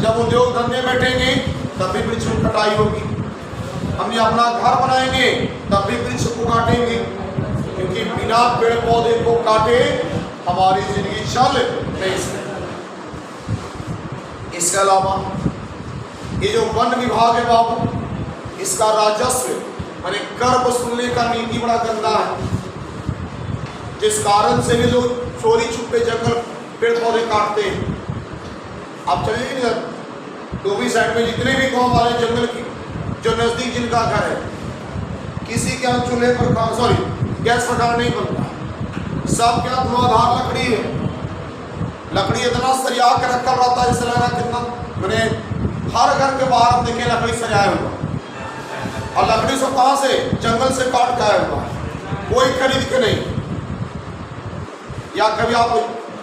जब उद्योग धंधे बैठेंगे तभी वृक्षों की कटाई होगी, हम अपना घर बनाएंगे तब भी वृक्ष को काटेंगे, क्योंकि बिना पेड़ पौधे को काटे हमारी जिंदगी चल नहीं सकती। इसके अलावा ये जो वन विभाग है बाबू, इसका राजस्व माने कर वसूलने का नीति बड़ा गंदा है, जिस कारण से भी लोग चोरी छुपे जंगल पेड़ पौधे काटते हैं। आप चलिए डोभी साइड में जितने भी गांव वाले जंगल की जो नजदीक जिनका घर है, किसी के यहाँ चूल्हे पर गैस पर खाना नहीं बनता, सब के यहाँ धुआंधार लकड़ी है। लकड़ी इतना सरिया के रखा रहता है जैसे लग रहा कितना, मैंने हर घर के बाहर आप देखें लकड़ी सरियाया हुआ, और लकड़ी सब कहाँ से? जंगल से काट के आया हुआ, कोई खरीद के नहीं। या कभी आप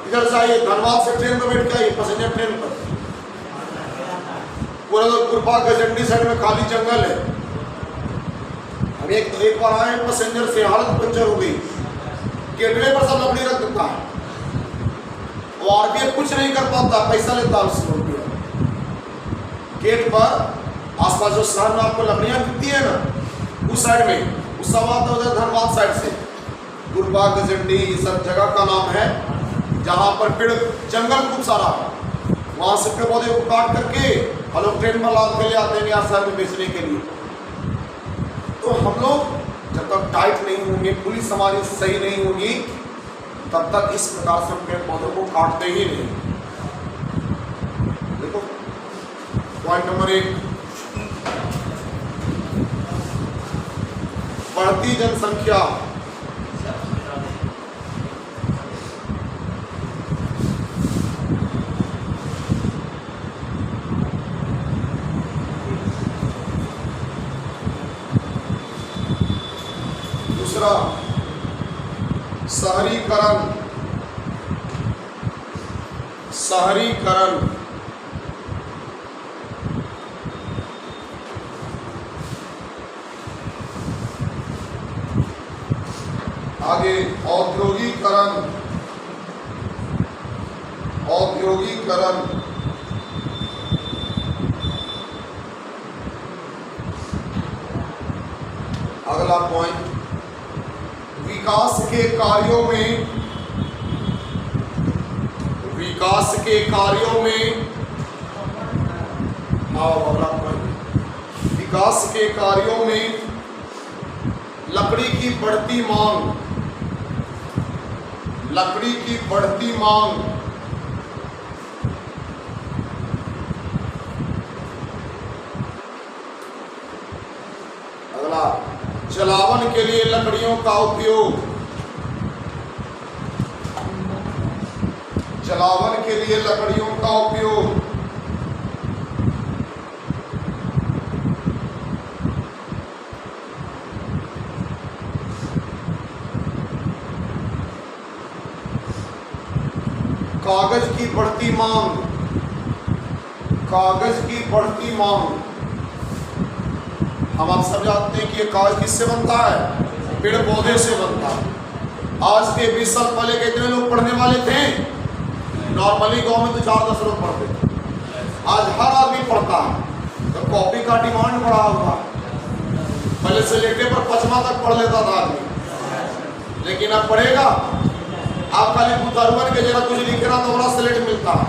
इधर से आइए धनबाद से ट्रेन में बैठ के आइए, पैसेंजर ट्रेन पर, पूरा तो गुरपा गजंडी साइड में खाली जंगल है। हम एक बार आए पैसेंजर से, हालत पंचर हो गई, गेटवे पर सब लकड़ी रख देता है, वो आरपीएफ कुछ नहीं कर पाता, पैसा लेता है उससे गेट पर। आसपास जो शहर में आपको लकड़ियां मिलती है ना, उस साइड में उस सब आता है धनबाद साइड से, गुरबा गजंडी ये सब जगह का नाम है, जहाँ पर पेड़ जंगल खूब सारा है, वहाँ से पेड़ पौधे को काट करके हम लोग ट्रेन में लाद के ले आते हैं यहाँ शहर में बेचने के लिए। तो हम लोग जब तक टाइट नहीं होंगे, पुलिस हमारी सही नहीं होगी, तब तक इस प्रकार से पेड़ पौधों को काटते ही नहीं। देखो पॉइंट नंबर 1, बढ़ती जनसंख्या। दूसरा शहरीकरण। आगे औद्योगिकरण। अगला पॉइंट विकास के कार्यों में लकड़ी की बढ़ती मांग अगला, जलावन के लिए लकड़ियों का उपयोग, कागज की बढ़ती मांग। हम आप सब जानते हैं कि ये कागज किससे बनता है? पेड़ पौधे से बनता है। आज के 20 साल पहले कितने लोग पढ़ने वाले थे? नॉर्मली गांव में तो 4-10 लोग पढ़ते थे। आज हर आदमी पढ़ता है, तो कॉपी का डिमांड बढ़ा हुआ है। पहले से लेटे पर 5वां तक पढ़ लेता था आदमी, लेकिन अब पढ़ेगा आप खाली बुतारुअन के जरा कुछ लिखे ना तो बड़ा स्लेट मिलता है।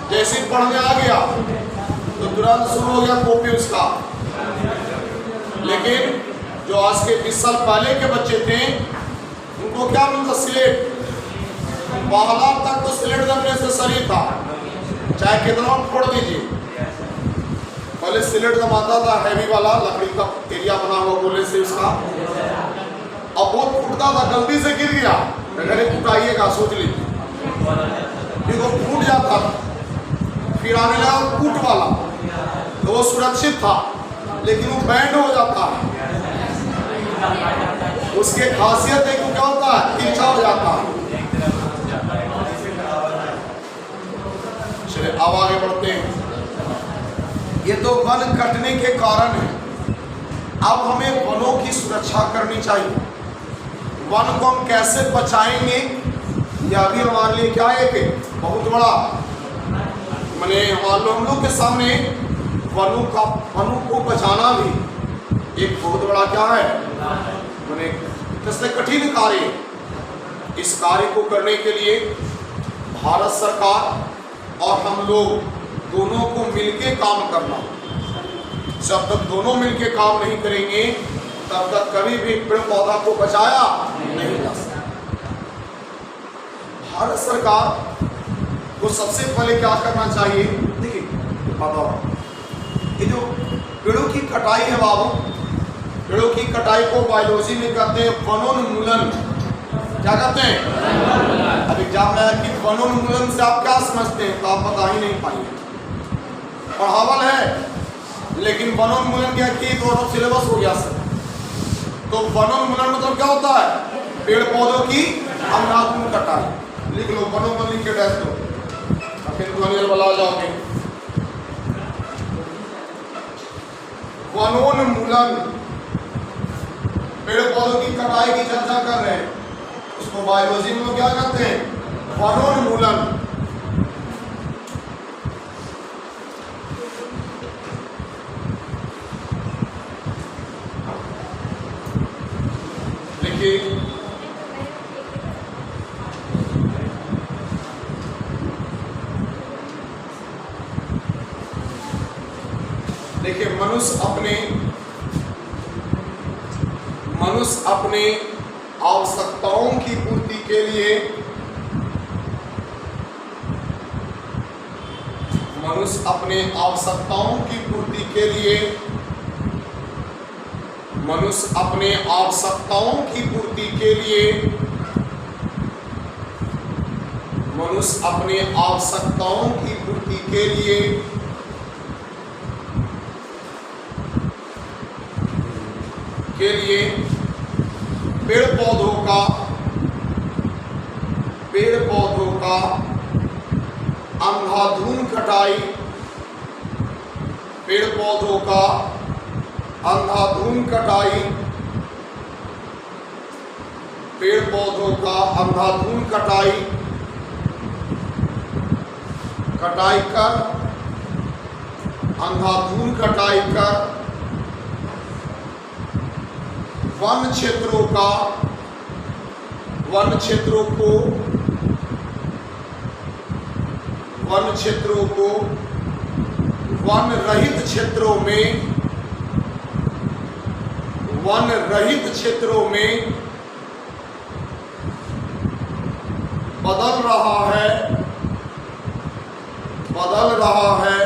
जैसे पढ़ने आ गया तो तुरंत शुरू हो गया कॉपी उसका। लेकिन जो आज के 20 साल पहले के बच्चे थे उनको क्या मिलता? स्लेट। पहला तक तो स्लेट जमने से सही था, चाहे कितना फोड़ दीजिए। पहले स्लेट जमाता था हैवी वाला, लकड़ी का एरिया बना हुआ गोले से उसका, अब बहुत फूटता था, गलती से गिर गया फुटाइएगा, सोच लीजिए, देखो फूट जाता था। फिर आने लगा कूट वाला, तो वो सुरक्षित था, लेकिन वो बैंड हो जाता है। उसके खासियत है कि क्या होता है? तिरछा हो जाता है। चलिए अब आगे बढ़ते हैं। ये तो वन कटने के कारण है। अब हमें वनों की सुरक्षा करनी चाहिए। वन को हम कैसे बचाएंगे, यह भी हमारे लिए क्या है कि बहुत बड़ा माने हम लोग के सामने वनों को बचाना भी एक बहुत बड़ा क्या है माने किसने कठिन कार्य। इस कार्य को करने के लिए भारत सरकार और हम लोग दोनों को मिलके काम करना। जब तक दोनों मिलके काम नहीं करेंगे तब तक कभी भी पेड़ पौधा को बचाया नहीं जा सकता। भारत सरकार को सबसे पहले क्या करना चाहिए? देखिए बताओ, ये जो पेड़ों की कटाई है बाबू, पेड़ों की कटाई को बायोलॉजी में कहते हैं वनोन्मूलन। क्या कहते हैं? अब एग्जाम में आया कि वनोन्मूलन से आप क्या समझते हैं, तो आप बता ही नहीं पाएंगे। पढ़ावल है, लेकिन वनोन्मूलन क्या कि तो सिलेबस हो गया सर। तो वनोन्मूलन मतलब क्या होता है? पेड़ पौधों की अंधाधुंध कटाई। लिख लो, वनोन्मूलन लिख के डाल दो, फिर ध्वनि वाला जाओगे। वनोन्मूलन, पेड़ पौधों की कटाई की चर्चा कर रहे हैं, उसको बायोलॉजी में क्या कहते हैं? वनोन्मूलन। देखिए मनुष्य अपने आवश्यकताओं की पूर्ति के लिए अपने आवश्यकताओं की पूर्ति के लिए पेड़ पौधों का अंधाधुंध कटाई, पेड़ पौधों का अंधाधुंध कटाई, पेड़ पौधों का अंधाधुंध कटाई कर अंधाधुंध कटाई कर वन क्षेत्रों का वन क्षेत्रों को वन रहित क्षेत्रों में बदल रहा है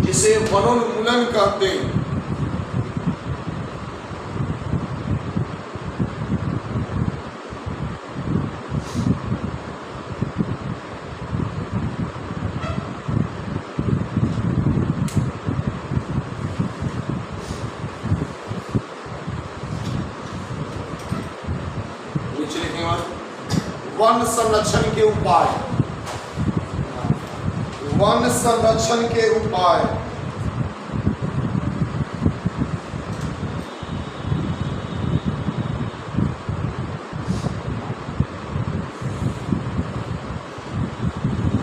जिसे वनोन्मूलन कहते हैं। वन संरक्षण के उपाय, वन संरक्षण के उपाय।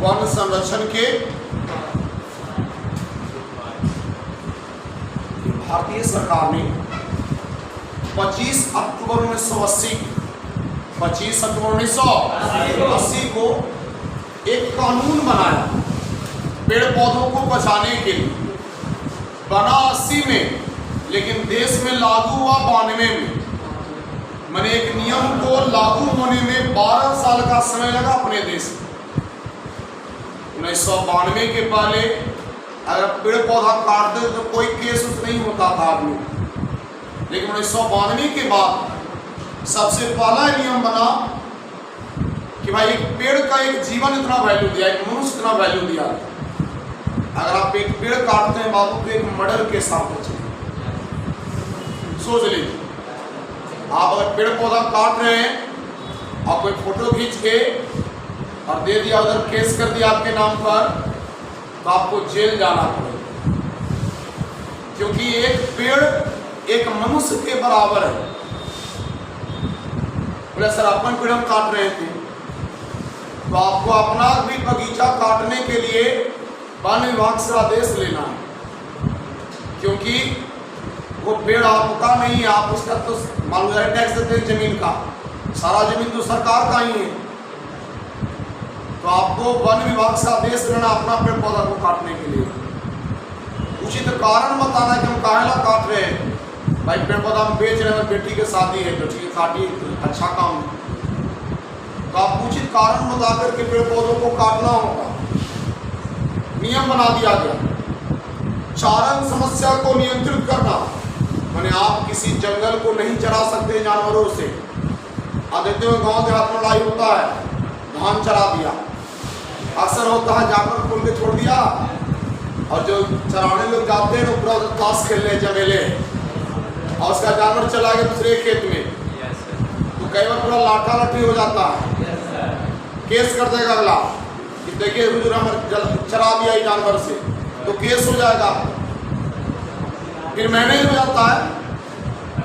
वन संरक्षण के भारतीय सरकार ने 25 अक्टूबर 1980 को एक कानून बनाया पेड़ पौधों को बचाने के लिए। बना 80 में, लेकिन देश में लागू हुआ 92 में। मैंने एक नियम को लागू होने में 12 साल का समय लगा अपने देश में। 1992 के पहले अगर पेड़ पौधा काटते तो कोई केस नहीं होता था आदमी, लेकिन 1992 के बाद सबसे पहला नियम बना कि भाई एक पेड़ का एक जीवन इतना वैल्यू दिया, एक मनुष्य इतना वैल्यू दिया। अगर आप एक पेड़ काटते हैं बाबू तो एक मर्डर के साथ बचे। सोच लीजिए, आप अगर पेड़ पौधा काट रहे हैं और कोई फोटो खींच के और दे दिया, उधर केस कर दिया आपके नाम पर, तो आपको जेल जाना पड़ेगा, क्योंकि एक पेड़ एक मनुष्य के बराबर है। बोले सर अपन पेड़ हम काट रहे थे, तो आपको अपना भी बगीचा काटने के लिए वन विभाग से आदेश लेना है, क्योंकि वो पेड़ आपका नहीं है। आप उसका तो मालूम टैक्स देते हैं जमीन का, सारा जमीन तो सरकार का ही है। तो आपको वन विभाग से आदेश लेना अपना पेड़ पौधा को काटने के लिए। उचित कारण बताना कि हम काहेला काट रहे हैं। भाई पेड़ पौधा हम बेच रहे हैं, बेटी की शादी है तो ठीक है काटिए, अच्छा काम है। तो आप उचित कारण बता करके पेड़ पौधों को काटना होगा। नियम बना दिया गया। चारण समस्या को नियंत्रित करना, माने आप किसी जंगल को नहीं चरा सकते जानवरों से। देखते हुए गांव देहात में लड़ाई होता है, धान चरा दिया, अक्सर होता है जानवर खोल के छोड़ दिया, और जो चराने लोग जाते हैं पूरा ताश खेलने जमेले, और उसका जानवर चला गया दूसरे खेत में, तो कई बार पूरा लाठा लाठी हो जाता है। केस कर देगा अगला कि देखिए हुजूर हम चरा दिया ही जानवर से, तो केस हो जाएगा, फिर मैनेज हो जाता है,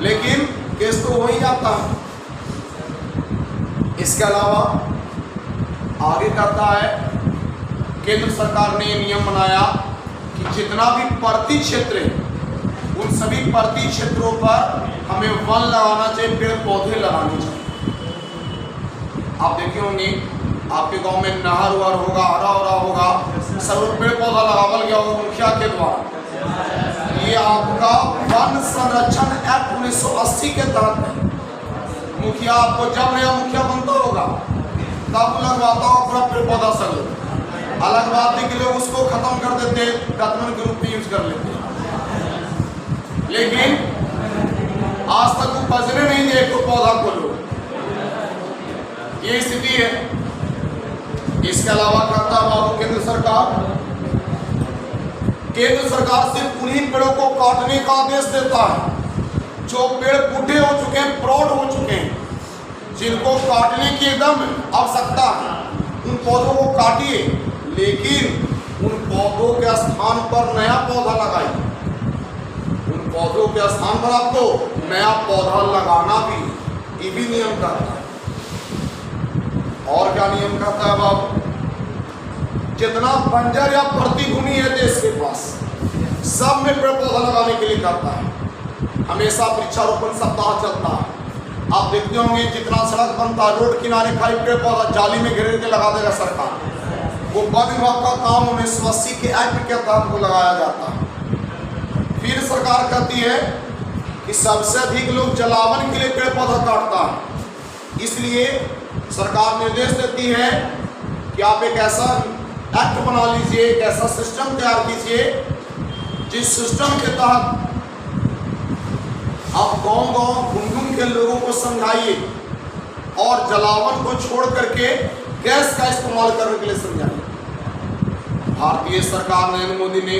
लेकिन केस तो हो ही जाता है। इसके अलावा आगे करता है, केंद्र सरकार ने यह नियम बनाया कि जितना भी प्रति क्षेत्र है उन सभी प्रति क्षेत्रों पर हमें वन लगाना चाहिए, पेड़ पौधे लगाने चाहिए। आप देखे होंगे आपके गांव में नहर वहर होगा, हरा होगा, सब पेड़ पौधा लगावल गया होगा मुखिया के द्वारा। ये आपका वन संरक्षण एक्ट 1980 के तहत है। मुखिया आपको जब नया मुखिया बनता होगा तब लगवाता होगा पूरा पेड़ पौधा सब। अलग बात है कि लोग उसको खत्म कर देते, गतमन के रूप में यूज कर लेते हैं, लेकिन आज तक वो बजने नहीं दे तो पौधा को लो, ये स्थिति है। इसके अलावा करता बाबू केंद्र सरकार सिर्फ उन्हीं पेड़ों को काटने का आदेश देता है जो पेड़ बूढ़े हो चुके हैं, प्रौढ़ हो चुके हैं, जिनको काटने की एकदम आवश्यकता है, उन पौधों को काटिए, लेकिन उन पौधों के स्थान पर नया पौधा लगाइए। उन पौधों के स्थान पर आपको नया पौधा लगाना भी, ये भी नियम करता है। और क्या नियम करता है बाबू? जितना बंजर या प्रतिभूमि है देश के पास, सब में पेड़ पौधा लगाने के लिए करता है। हमेशा वृक्षारोपण सप्ताह चलता है। आप देखते होंगे जितना सड़क बनता है रोड किनारे खाली पेड़ पौधा जाली में घेर के लगा देगा सरकार। वो वन विभाग का काम 1980 के एक्ट के तहत को लगाया जाता है। फिर सरकार कहती है कि सबसे अधिक लोग जलावन के लिए पेड़ पौधा काटता है, इसलिए सरकार निर्देश देती है कि आप एक ऐसा एक्ट बना लीजिए, एक ऐसा सिस्टम तैयार कीजिए जिस सिस्टम के तहत आप गांव-गांव घूम के लोगों को समझाइए और जलावन को छोड़ करके गैस का इस्तेमाल करने के लिए समझाइए। भारतीय सरकार नरेंद्र मोदी ने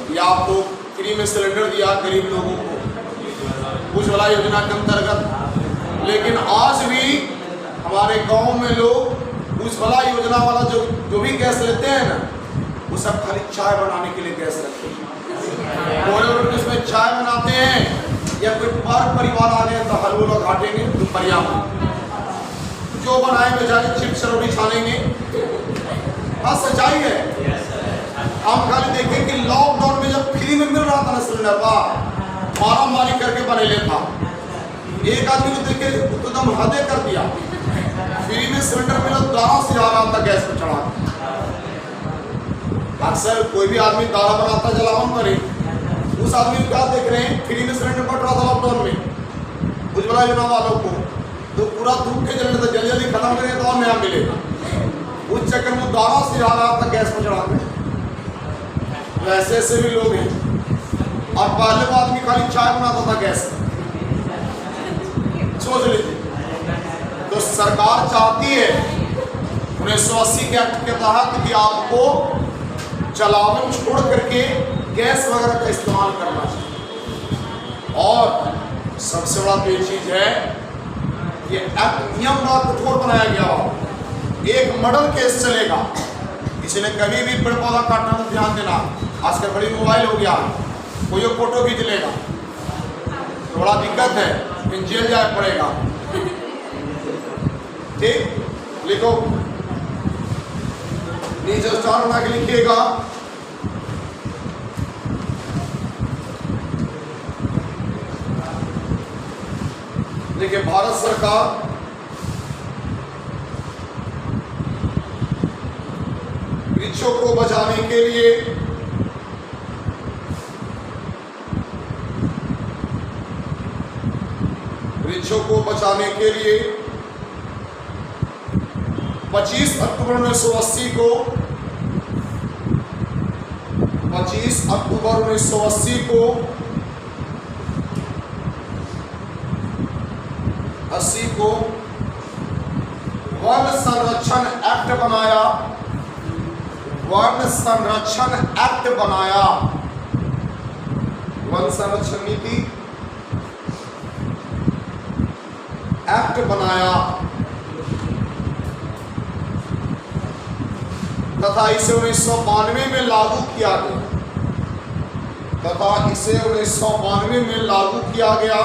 दिया, आपको फ्री में सिलेंडर दिया गरीब लोगों को उज्ज्वला योजना के अंतर्गत, लेकिन आज भी हमारे गांव में लोग उज्ज्वला योजना वाला जो भी गैस लेते हैं ना, वो सब खाली चाय बनाने के लिए गैस रखते हैं। उसमें चाय बनाते हैं या कोई परिवार आ गए तो हलवा काटेंगे दुपहरिया में, जो बनाए बेचारे चिप्स रोटी छानेंगे। हाँ सच्चाई है। हम खाली देखें कि लॉकडाउन में जब फ्री में मिल रहा था ना सिलेंडर का, मारा मारी करके बने लेता, एक आदमी को देखे एकदम हदे कर दिया, फ्री में सिलेंडर मिला दाना सिरा रहा था गैस पर चढ़ा। अक्सर कोई भी आदमी दाना बनाता जलावन करे, उस आदमी को क्या देख रहे हैं, फ्री में सिलेंडर बट रहा था लॉकडाउन में उज्ज्वला योजना वालों को, तो पूरा धूप के जलने तो जल्दी जल्दी खत्म करें तो और नया मिलेगा। उस चक्कर में दाना सिरा रहा था गैस पर चढ़ा के। तो ऐसे ऐसे भी लोग हैं। और पहले वो आदमी खाली चाय बनाता था गैस पर, सोच लीजिए। तो सरकार चाहती है 1980 के एक्ट के तहत कि आपको जलावन छोड़ करके गैस वगैरह का इस्तेमाल करना चाहिए। और सबसे बड़ा तो ये चीज है, ये एक्ट नियम बड़ा कठोर बनाया गया। एक मर्डर केस चलेगा, किसी ने कभी भी पेड़ पौधा काटना तो ध्यान देना, आजकल बड़ी मोबाइल हो गया, कोई फोटो खींच लेगा तो बड़ा दिक्कत है, फिर जेल जाए पड़ेगा। ठीक, लिखो नीचे स्टार बना के लिखिएगा, देखिए भारत सरकार वृक्षों को बचाने के लिए वृक्षों को बचाने के लिए 25 अक्टूबर 1980 को 25 अक्टूबर 1980 को 80 को वन संरक्षण एक्ट बनाया, वन संरक्षण एक्ट बनाया, वन संरक्षण नीति एक्ट बनाया तथा इसे 1992 में लागू किया गया, तथा इसे 1992 में लागू किया गया।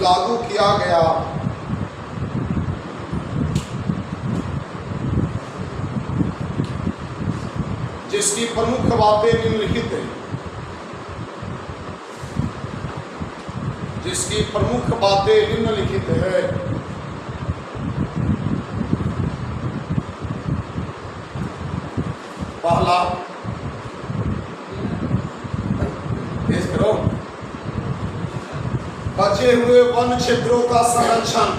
लागू किया गया। जिसकी प्रमुख बातें निम्नलिखित हैं, जिसकी प्रमुख बातें निम्नलिखित है। पहला, तेज करो, बचे हुए वन क्षेत्रों का संरक्षण,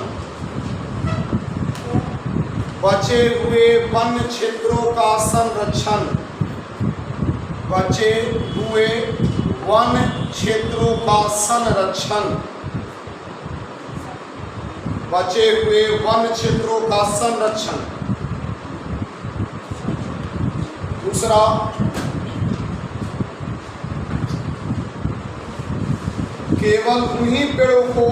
बचे हुए वन क्षेत्रों का संरक्षण, बचे हुए वन क्षेत्रों का संरक्षण, बचे हुए वन क्षेत्रों का संरक्षण। दूसरा, केवल उन्हीं पेड़ों को,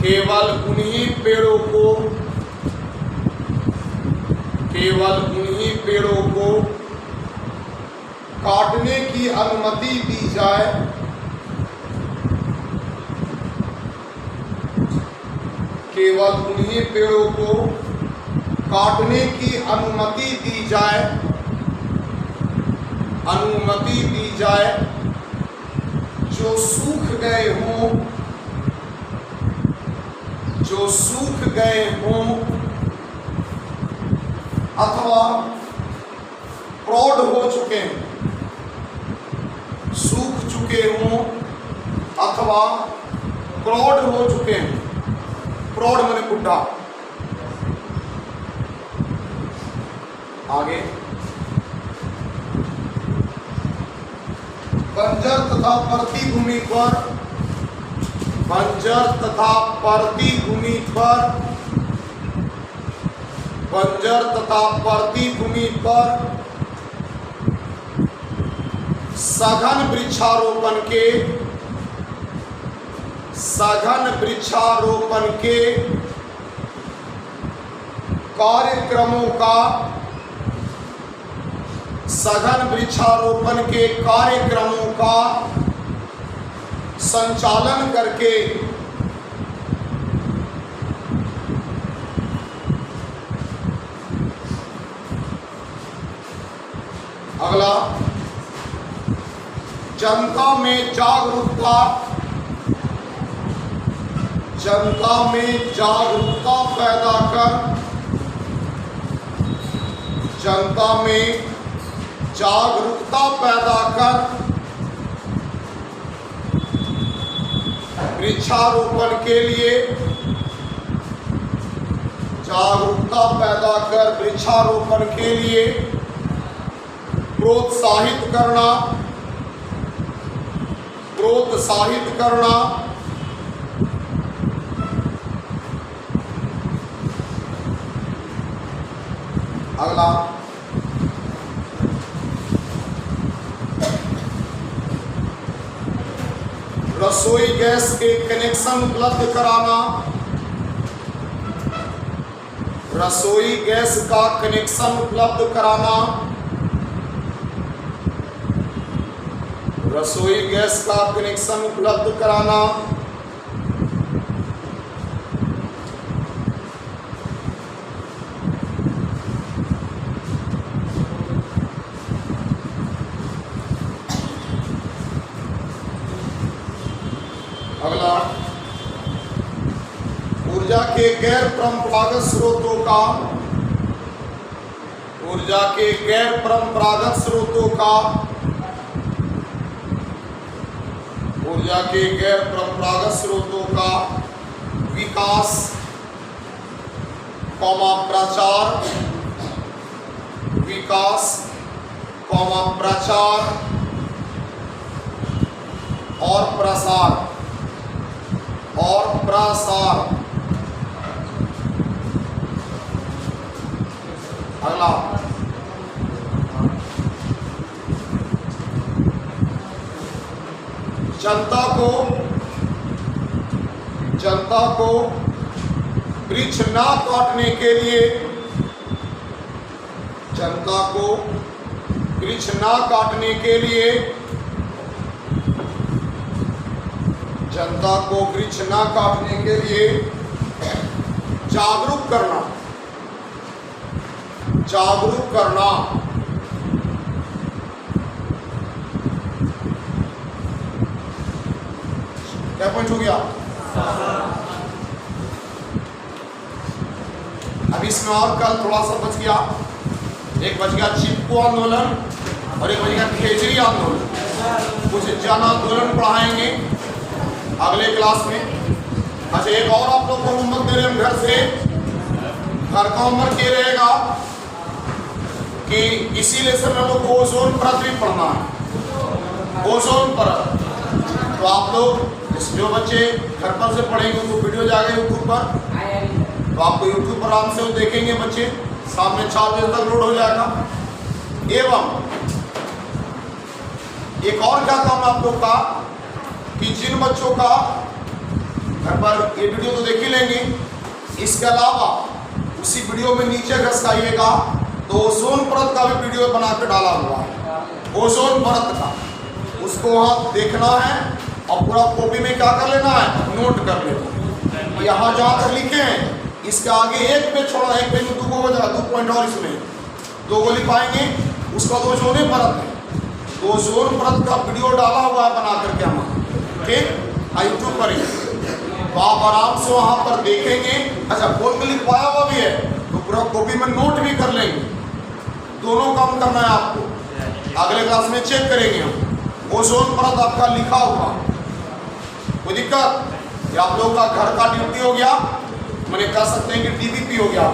केवल उन्हीं पेड़ों को, केवल उन्हीं पेड़ों को काटने की अनुमति दी जाए, केवल उन्हीं पेड़ों को काटने की अनुमति दी जाए अनुमति दी जाए जो सूख गए हों, जो सूख गए हों अथवा प्रौढ़ हो चुके हैं, सूख चुके हों अथवा प्रौढ़ हो चुके हैं। प्रौढ़ माने बुढ़ा। आगे बंजर तथा परती भूमि पर, बंजर तथा परती भूमि पर, बंजर तथा परती भूमि पर सघन वृक्षारोपण के, सघन वृक्षारोपण के कार्यक्रमों का, सघन वृक्षारोपण के कार्यक्रमों का संचालन करके अगला जनता में जागरूकता, जनता में जागरूकता पैदा कर, जनता में जागरूकता पैदा कर वृक्षारोपण के लिए, जागरूकता पैदा कर वृक्षारोपण के लिए प्रोत्साहित करना, प्रोत्साहित करना। अगला रसोई गैस के कनेक्शन उपलब्ध कराना, रसोई गैस का कनेक्शन उपलब्ध कराना, रसोई गैस का कनेक्शन उपलब्ध कराना। अगला ऊर्जा के गैर परंपरागत स्रोतों का, ऊर्जा के गैर परंपरागत स्रोतों का, ऊर्जा के गैर परंपरागत स्रोतों का विकास, प्रचार, विकास, प्रचार और प्रसार, और प्रसार। अगला जनता को वृक्ष ना काटने के लिए, जनता को वृक्ष ना काटने के लिए, जनता को वृक्ष ना काटने के लिए जागरूक करना, जागरूक करना। क्या पॉइंट हो गया? अब इसमें और कल थोड़ा सा बच गया, एक बच गया चिपको आंदोलन और एक बच गया खेजरी आंदोलन। कुछ जन आंदोलन पढ़ाएंगे अगले क्लास में। अच्छा, एक और आप लोग को होमवर्क दे रहे हैं घर से, घर का होमवर्क ये रहेगा कि इसी लेसन में लोग को ओजोन परत भी पढ़ना है, ओजोन परत। तो आप लोग जो बच्चे घर पर से पढ़ेंगे उनको वीडियो जाएगा यूट्यूब पर, तो आपको यूट्यूब पर आराम से वो देखेंगे बच्चे, शाम में 4 बजे तक लोड हो जाएगा। एवं एक और क्या काम आप लोग का कि जिन बच्चों का घर पर ये वीडियो तो देख ही लेंगे, इसके अलावा उसी वीडियो में नीचे घसकाइएगा तो ओजोन परत का भी वीडियो बना के डाला हुआ है, ओजोन परत का, उसको वहाँ देखना है और पूरा कॉपी में क्या कर लेना है, नोट कर लेना। यहाँ जहाँ तक लिखे हैं इसके आगे एक पेज छोड़ा, एक पेज में 2 पॉइंट और इसमें 2 लिख पाएंगे, उसका तो ओजोन परत है। ओजोन परत का वीडियो डाला हुआ है बना करके हम, ठीक, यूट्यूब पर ही, तो आप आराम से वहां पर देखेंगे। अच्छा, बोल के लिखवाया हुआ भी है तो पूरा कॉपी में नोट भी कर लेंगे। दोनों काम करना है आपको, अगले क्लास में चेक करेंगे हम। ओजोन परत आपका लिखा हुआ, कोई दिक्कत? या आप लोगों का घर का ड्यूटी हो गया, मैंने कह सकते हैं कि डीबीपी हो गया।